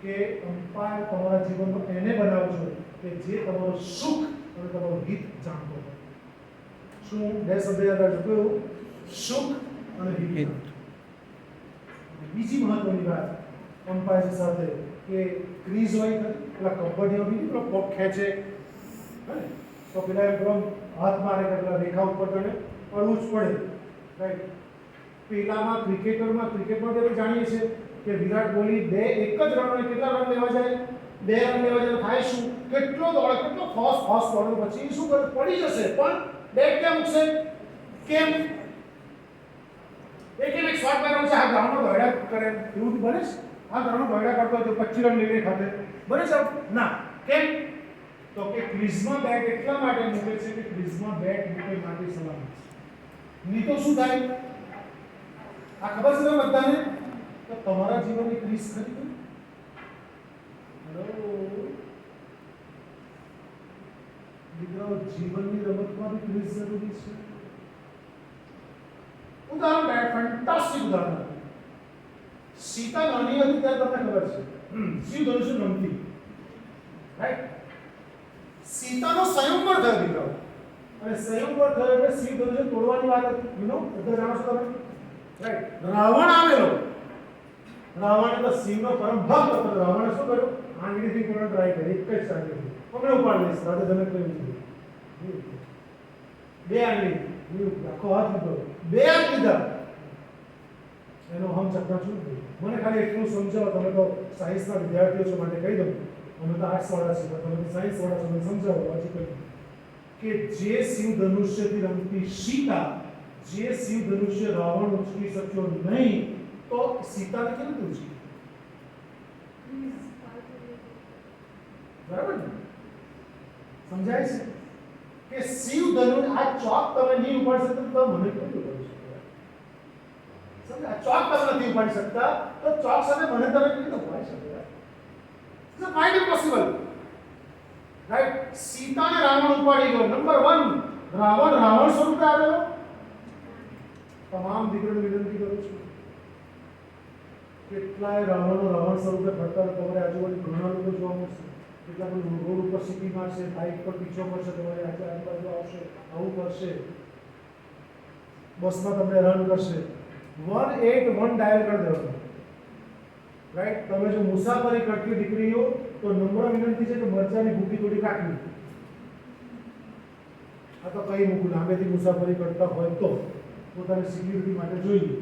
કે અમ્પાયર તમારા જીવનમાં એને બનાવજો કે જે તમારું સુખ અને તમારું હિત જાણતો હોય. શું બે શબ્દ યાદ રાખજો, કયું? સુખ અને હિત. બીજી મહત્વની વાત અમ્પાયર સાથે કે ક્રીઝ હોય પેલા કબડ્ડીઓ બી પેલો પગ ખેંચે તો પેલા એકદમ હાથ મારે કે પેલા રેખા ઉપર તને પડવું જ પડે, રાઈટ? પેલામાં ક્રિકેટમાં આપણે જાણીએ છીએ કે વિરાટ કોહલી એક જ રનમાં કેટલા રન લેવા જાય? 2 રન લેવા જાય. થાય શું? કેટલો દોડે, કેટલો ફાસ્ટ દોડે, પછી શું કરે? પડી જશે, પણ બેટ કેમ મૂકશે? કેમ? એક શોર્ટ મારવાનો છે, આ ગ્રાઉન્ડમાં દોડ્યા કરે એવું બને છે? આ ગ્રાઉન્ડમાં દોડ્યા કરતો હોય તો 25 રન લઈને ખાતે બને છે? ના. કેમ? તો કે ક્રીઝમાં બેટ એટલા માટે મૂકે છે કે ક્રીઝમાં બેટ મૂકે માટે સલામત છે. નહીં તો શું થાય? આ ખબર છે તમને બધાને? તો તમારા જીવનની ક્રીઝ ખરી છે? હેલો દીકરાઓ, જીવનની રમતમાં બી ક્રીઝ જરૂરી છે. ઉદાહરણ, ફેન્ટાસ્ટિક ઉદાહરણ. સીતા નાની હતી ત્યારે તમને ખબર છે શિવ ધનુષ્ય રમતી, રાઈટ? સીતાનો સ્વયંવર થયો દીકરાઓ, અને સ્વયંવર થયો એટલે શિવ ધનુષ્ય તોડવાની વાત હતી. યુ નો, બધા જાણો છો તમે, રાઈટ? રાવણ આવેલો. રાવણે તો શિવનો પરમ ભક્ત હતો. રાવણે શું કર્યું? આંગળીથી પણ ટ્રાય કરી, એક જ આંગળી અમે ઉપાડી લઈશ. રાધે તમે કહ્યું બે આંગળી આખો હાથ લીધો, 2 હાથ લીધા. એનો હમ ચક્ર છું. મને ખાલી એટલું સમજાવો, તમે તો સાયન્સના વિદ્યાર્થીઓ છો માટે કહી દઉં, અમે તો આર્ટ્સ વાળા છીએ, તમે તો સાયન્સ વાળા છો, મને સમજાવો હજી કહ્યું કે જે શિવ ધનુષ્યથી રમતી સીતા, જે શિવ ધનુષ્ય રાવણ ઉચકી શક્યો નહીં, તો સીતાને કેમ ઉચકી? બરાબર ને? સમજાય છે કે શિવ ધનુષ આ ચોક તમે નહીં ઉપાડી શકતા તો મને કેમ ઉપાડી શકતા? સમજા, ચોક તમે નથી ઉપાડી શકતા તો ચોક સાથે મને તમે કેમ ઉપાડી શકતા? It's quite impossible, right? સીતાને રાવણ ઉપાડી ગયો. નંબર 1, રાવણ સ્વરૂપે આવેલો. તમામ દીકરીઓને વિનંતી કરું છું, કેટલાય રાવણ સ્વરૂપે ફરતા તમારે આજુબાજુ ઘણા લોકો જોવા મળશે. કેટલાક રોડ ઉપર સીટી મારશે, બાઇક પર પીછો કરશે, તમારી આજુબાજુ આવશે, આવું કરશે, બસમાં તમને રન કરશે. 181 ડાયલ કરી દેવાનો, રાઈટ? તમે જો મુસાફરી કરતી દીકરીઓ તો નમ્ર વિનંતી છે કે મરચાની ભૂકી થોડી કાઢવી. આ તો કઈ મૂકું, લાંબેથી મુસાફરી કરતા હોય તો પોતાની સિક્યુરિટી માટે જોઈએ.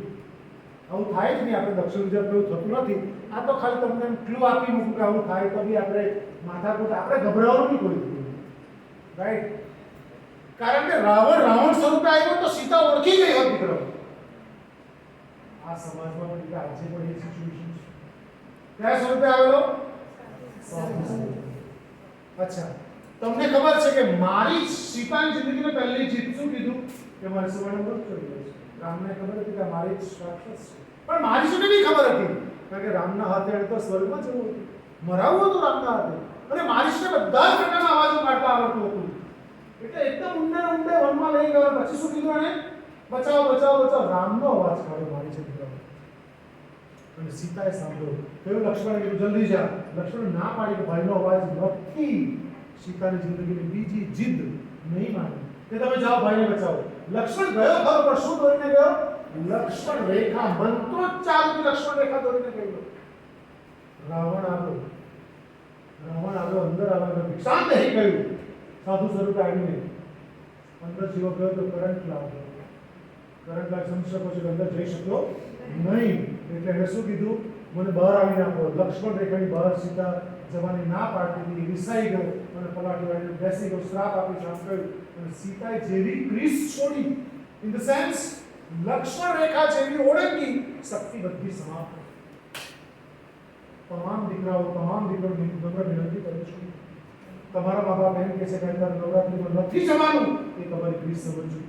આવું થાય જ નહીં. આપણે દક્ષિણ ગુજરાતમાં એવું થતું નથી. આ તો ખાલી તમને ક્લુ આપી મૂકું કે આવું થાય તો બી આપણે માથાકૂટ, આપણે ગભરાવાનું નહીં કોઈ, રાઈટ? કારણ કે રાવણ સ્વરૂપે આવ્યો તો સીતા ઓળખી ગઈ હતી દીકરો. આ સમાજમાં પણ આજે પણ એ સિચ્યુએશન છે. કયા સ્વરૂપે આવેલો? અચ્છા, તમને ખબર છે કે મારી સીતાની જિંદગીમાં પહેલી જીત શું કીધું? કે મારે સુવર્ણ મૃત કરી છે. રામને ખબર હતી કે મારી જ રાક્ષસ છે, પણ મારી સુધી બી ખબર હતી કારણ કે રામના હાથે તો સ્વર્ગમાં જવું હતું, મરાવું હતું રામના હાથે, અને મારી સાથે બધા જ પ્રકારના અવાજો કાઢતા આવડતું હતું. એટલે એકદમ ઊંડે વનમાં લઈ ગયો. પછી શું કીધું એને? બચાવો બચાવો બચાવો. રામનો અવાજ કાઢ્યો મારી છે દીકરા. અને સીતાએ સાંભળ્યો. કયું? લક્ષ્મણે કીધું જલ્દી જા. લક્ષ્મણ ના પાડી કે ભાઈનો અવાજ નથી. સીતાની જિંદગીની બીજી જીદ નહીં માની કે તમે જાઓ ભાઈને બચાવો. લક્ષ્મણ ગયો ખરો, પણ શું દોરીને ગયો? લક્ષ્મણ રેખા, મંત્રોચ્ચારથી લક્ષ્મણ રેખા દોરીને ગયો. રાવણ આવ્યો, અંદર આવ્યો, ભિક્ષાંત નહીં કહ્યું. સાધુ સ્વરૂપે આવીને અંદર જીવો ગયો તો કરંટ લાવ્યો. કરંટ લાગ સમજી શકો છો કે અંદર જઈ શક્યો નહીં. એટલે એને શું કીધું? મને બહાર આવીને આપો. લક્ષ્મણ રેખાની બહાર સીતા જવાની ના પાડતી હતી. રિસાઈ ગયો અને પલાટી વાળીને બેસી ગયો. શ્રાપ આપી સાંભળ્યું અને સીતાએ જેવી ક્રીસ છોડી, ઇન ધ સેન્સ લક્ષ્મણ રેખા જેવી ઓળંગી, શક્તિ બધી સમાપ્ત. તમામ દીકરાઓ નમ્ર વિનંતી કરું છું, તમારા મા બાપ એમ કહે છે કે અત્યારે નવરાત્રિમાં નથી જવાનું, એ તમારી ક્રીસ સમજજો.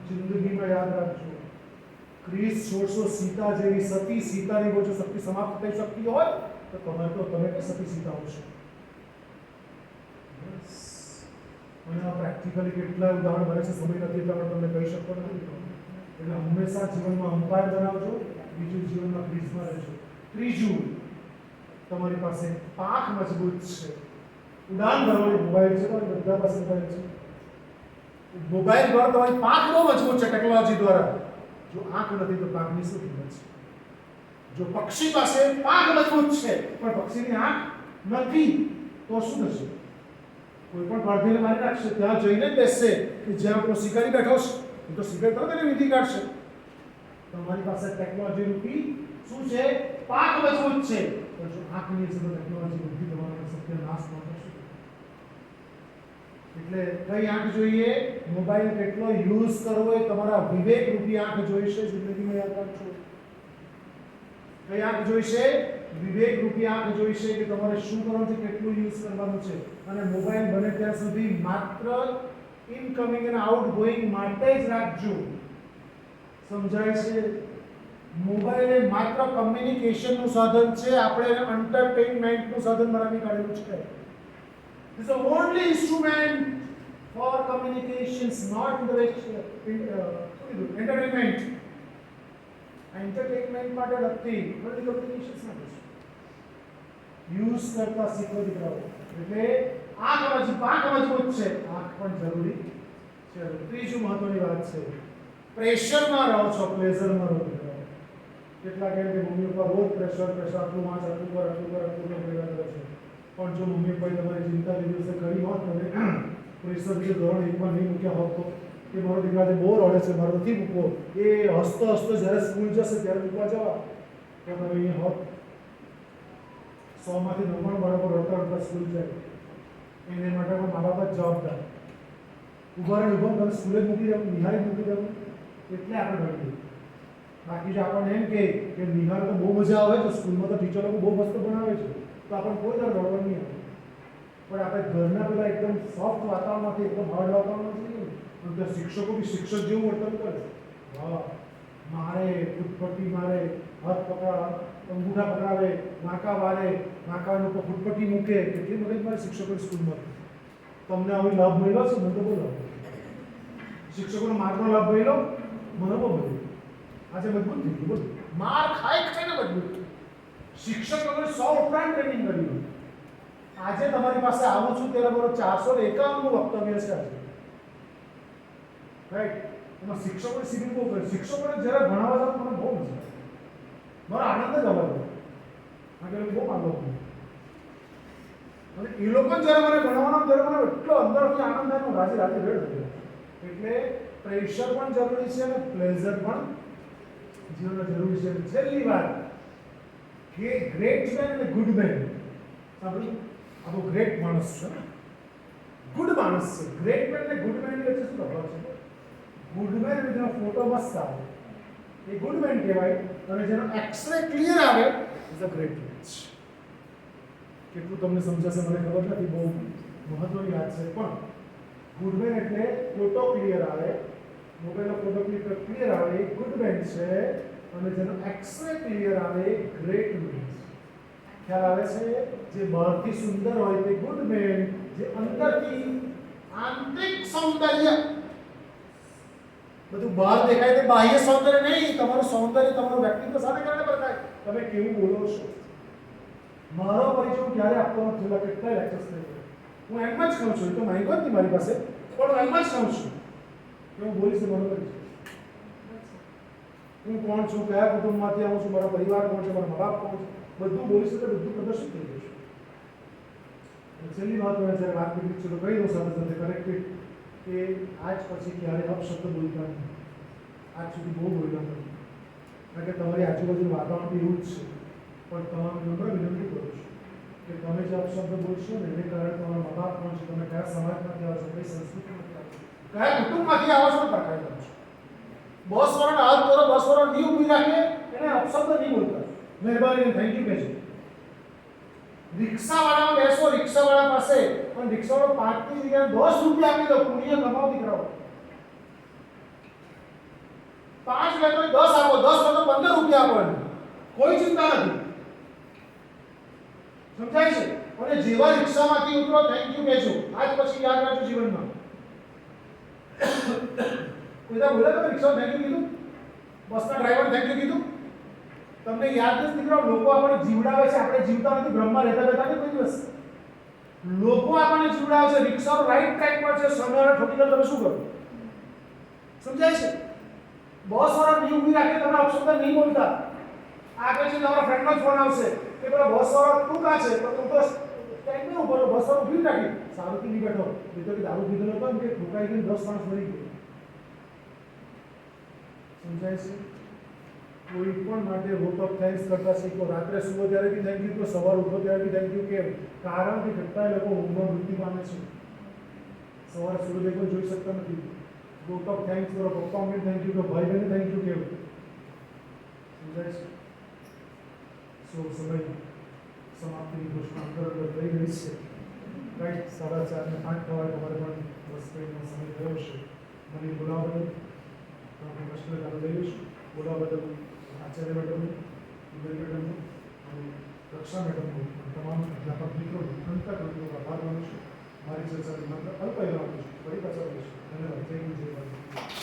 જિંદગીમાં યાદ રાખજો, ક્રીસ છોડશો સીતા જેવી, સતી સીતાની જો શક્તિ સમાપ્ત થઈ શકતી હોય તો તમે કે સતી સીતા હોશો. અને આ પ્રેક્ટિકલી કેટલા ઉદાહરણ બને છે, સમય નથી એટલા માટે તમને કહી શકતો નથી. એટલે હંમેશા જીવનમાં અમ્પાયર બનાવજો. બીજું, જીવનમાં ક્રીઝમાં રહેજો. ત્રીજું, તમારી પાસે પાંખ મજબૂત છે ઉડાન ભરવાની મોબાઈલ છે, તો બધા પાસે મોબાઈલ છે. મોબાઈલ દ્વારા તમારી પાંખ બહુ મજબૂત છે ટેકનોલોજી દ્વારા. જો આંખ નથી તો પાંખની શું કિંમત છે? જો પક્ષી પાસે પાંખ મજબૂત છે પણ પક્ષીની આંખ નથી તો શું થશે? કોઈ પણ પારધીને મારી નાખશે. ત્યાં જઈને જ બેસશે કે જ્યાં આપણો શિકારી બેઠો છે, એ તો શિકારી તરત એને વીંટી કાઢશે. તમારી પાસે ટેકનોલોજી રૂપી શું છે? પાંખ મજબૂત છે. પણ જો આંખ નહીં હશે તો ટેકનોલોજી બુદ્ધિ તમારો સત્યનાશ ન થશે. એટલે કઈ આંખ જોઈએ? મોબાઈલ કેટલો યુઝ કરવો એ તમારા વિવેક રૂપી આંખ જોઈશે. જિંદગીમાં યાદ રાખજો. કઈ આંખ જોઈશે? વિવેક રૂપી આંખ જોઈશે કે તમારે શું કરવાનું છે, કેટલું યુઝ કરવાનું છે. અને મોબાઈલ બને ત્યાં સુધી માત્ર ઇનકમિંગ અને આઉટગોઈંગ માટે જ રાખજો. સમજાય છે? મોબાઈલ એ માત્ર કમ્યુનિકેશનનું સાધન છે. આપણે એને એન્ટરટેનમેન્ટનું સાધન બનાવી કાઢેલું છે. It's the only instrument for communications, not in the entertainment. Entertainment માટે નથી, પણ communications માટે છે. યુઝ કરતા શીખો દીકરાઓ. એટલે આંખ મજબૂત છે, આંખ પણ જરૂરી છે. ત્રીજું મહત્વની વાત છે, પ્રેશરમાં રહો છો, પ્લેઝરમાં રહો. કેટલા કહે કે મમ્મી પપ્પા રોજ પ્રેશર આટલું વાંચ, આટલું કર ભેગા કરે છે. પણ જો મમ્મી પપ્પાએ તમારી ચિંતા લીધી હશે, કરી હોત તમે પ્રેશર વિશે ધોરણ 1 માં નહીં મૂક્યા હોત તો કે મારો દીકરા જે બહુ રડે છે, મારો નથી મૂકવો, એ હસતો જ્યારે સ્કૂલ જશે ત્યારે મૂકવા જવા, તો તમે અહીંયા હોત. 100 માંથી 99 બાળકો રડતા સ્કૂલ જાય, એને માટે પણ મા બાપ જ જવાબદાર. ઉભા તમે સ્કૂલે જ મૂકી દેવું, નિહાળી મૂકી દેવું, એટલે આપણે રડીએ. બાકી જો આપણને એમ કે નિહાળ તો બહુ મજા આવે છે, સ્કૂલમાં તો ટીચર લોકો બહુ મસ્ત ભણાવે છે, તો આપણને કોઈ દર રડવાનું નહીં આવે. પણ આપણે ઘરના બધા એકદમ સોફ્ટ વાતાવરણમાંથી એકદમ હાર્ડ વાતાવરણમાંથી નહીં, અને ત્યાં શિક્ષકો બી શિક્ષક જેવું વર્તન કરે. વાહ, મારે ફૂટપટ્ટી મારે, હાથ અંગૂઠા પકડાવે, નાકા વારે, નાકાનું ઉપર ફૂટપટ્ટી મૂકે. કેટલી મગજ મારે શિક્ષકો સ્કૂલમાં. તમને આવી લાભ મળ્યો છે? મને તો બહુ લાભ. શિક્ષકોનો માર્ગનો લાભ મળ્યો? મને બહુ મળ્યો. આજે મજબૂત થઈ ગયું. બોલો, માર ખાઈને મજબૂત. શિક્ષકોને 100 ઉપરાંત ટ્રેનિંગ કરી. આજે તમારી પાસે આવું છું ત્યારે મારો 451 નું વક્તવ્ય છે આજે. રાઈટ? એમાં શિક્ષકોને શિબિર બહુ કરે. શિક્ષકોને જ્યારે ભણાવવા જાવ મને બહુ મજા આવે. મારો આનંદ જ આવે. આગળ બહુ માંગો છું. અને એ લોકો જ્યારે મને ભણાવવાનો ત્યારે મને એટલો અંદરથી આનંદ થાય, હું રાજી રેડ થયો. એટલે પ્રેશર પણ જરૂરી છે અને પ્લેઝર પણ જીવનમાં જરૂરી છે. છેલ્લી વાત કે ગ્રેટ મેન અને ગુડ મેન. સાંભળ્યું? આ બહુ ગ્રેટ માણસ છે, ગુડ માણસ છે. ગ્રેટ મેન અને ગુડ મેન વચ્ચે શું તફાવત છે? ગુડ મેન જેનો ફોટો મસ્ત આવે એ ગુડ મેન કહેવાય, અને જેનો એક્સરે ક્લિયર આવે ઇઝ અ ગ્રેટ મેન. કેટલું તમને સમજાશે મને ખબર નથી, બહુ મહત્વની વાત છે. પણ ગુડ મેન એટલે ફોટો ક્લિયર આવે, મોબાઈલનો ફોટો ક્લિયર આવે એ ગુડ મેન છે, અને જેનો એક્સરે ક્લિયર આવે એ ગ્રેટ મેન છે. ખ્યાલ આવે છે? જે બહારથી સુંદર હોય તે ગુડ મેન, જે અંદરથી આંતરિક સૌંદર્ય, બધું બહાર દેખાય તે બાહ્ય સૌંદર્ય નહીં, તમારું સૌંદર્ય તમારું વ્યક્તિત્વ સાથે કારણે બતાય. તમે કેવું બોલો છો. મારો પરિચય હું ક્યારે આપતો નથી. છેલ્લા કેટલાય લેક્ચર્સ થઈ ગયા. હું એમ જ કહું છું, એ તો માંગ્યો જ નહીં મારી પાસે, પણ હું એમ જ કહું છું કે હું બોલીશ મારો પરિચય. હું કોણ છું, કયા કુટુંબમાંથી આવું છું, મારો પરિવાર કોણ છે, મારા મા બાપ કોણ છે, બધું બોલીશ તો બધું પ્રદર્શિત થઈ જશે. છેલ્લી વાત હોય જ્યારે વાત કરી છે તો કહી દઉં સાથે સાથે કરેક્ટેડ કે આજ પછી ક્યારે અપશબ્દ બોલતા નહીં. આજ સુધી બહુ બોલ્યા નથી, કારણ કે તમારી આજુબાજુનું વાતાવરણ એવું જ છે. પણ તમામ નમ્ર વિનંતી કરું છું કે તમે જે અપશબ્દ બોલશો ને એને કારણે તમારા મા બાપ કોણ છે, તમે કયા સમાજમાંથી આવો છો, કઈ સંસ્કૃતિમાંથી આવો છો, કયા કુટુંબમાંથી આવો છો, પ્રકાશ કરો છો. બસ વાળાને હાથ કરો, બસ વાળા નહીં ઊભી રાખે એને અપશબ્દ નહીં બોલતા. મહેરબાની થેન્ક યુ કહેજો. રિક્ષાવાળામાં બેસો, રિક્ષાવાળા પાસે, પણ રિક્ષાવાળો 5 ની જગ્યાએ 10 રૂપિયા આપી દો, પુણ્ય કમાવ દીકરાઓ. 5 લે તો 10 આપો, 10 લે તો 15 રૂપિયા આપો, કોઈ ચિંતા નથી. સમજાય છે? અને જેવા રિક્ષામાંથી ઉતરો થેન્ક યુ કહેજો. આજ પછી યાદ રાખજો જીવનમાં. કોઈદા બોલે તમે રિક્ષા થેન્ક યુ કીધું, બસના ડ્રાઈવર થેન્ક યુ કીધું? તમને યાદ નથી દીકરાઓ, લોકો આપણે જીવડાવે છે, આપણે જીવતા નથી. બ્રહ્મા રહેતા રહેતા નહીં કોઈ દિવસ. લોકો આપણને જીવડાવે છે, રિક્ષાઓ રાઈટ ટ્રેક પર છે, સામેવાળા ઠોકી દે તમે શું કરો? સમજાય છે? બસ વાળા ની ઊભી રાખે તમે અપશબ્દ નહીં બોલતા. આગળ છે તમારા ફ્રેન્ડનો ફોન આવશે કે પેલા બસ વાળા તું કાં છે? તો તું તો સ્ટેન્ડ પર ઉભો રહો, બસ વાળો ઊભી રાખી સારુથી નહીં બેઠો. એ તો કે દારૂ પીધેલો હતો ને કે ઠોકાઈ ગઈને 10 માણસ મરી ગયા. સમજાય છે? કોઈ પણ માટે વોટ ઓફ થેન્ક્સ કરતા શીખો. રાત્રે સુવો ત્યારે બી થેન્ક યુ કહો, સવાર ઉઠો ત્યારે બી થેન્ક યુ કેમ? કારણ કે કેટલાય લોકો ઊંઘમાં મૃત્યુ પામે છે. સવારે સૂર્યોદય પણ જોઈ શકતા નથી. વોટ ઓફ થેન્ક્સ કરો, પપ્પા મમ્મીને થેન્ક યુ કહો, ભાઈ બહેનને થેન્ક યુ કેવું. સમજાય છે? સમય સમાપ્તિની ઘોષણા અંદર થઈ રહી છે. રાઈટ 4:30 ને 5 થવા તમારે પણ બસ ટ્રેનનો સમય થયો છે. મને બોલાવવા બદલ આપણે કષ્ટ ચાલુ થઈ રહીશું. બોલાવવા બદલ આચાર્ય મેડમનું, વિજય મેડમનું અને રક્ષા મેડમનું તમામ અધ્યાપક મિત્રોનો અંતઃકરણનો આભાર માનું છું. મારી ચર્ચાને માત્ર અલ્પ વિરામ આપું છું. ફરી પાછા મળીશું. ધન્યવાદ. જય હિન્દ, જય ભારત.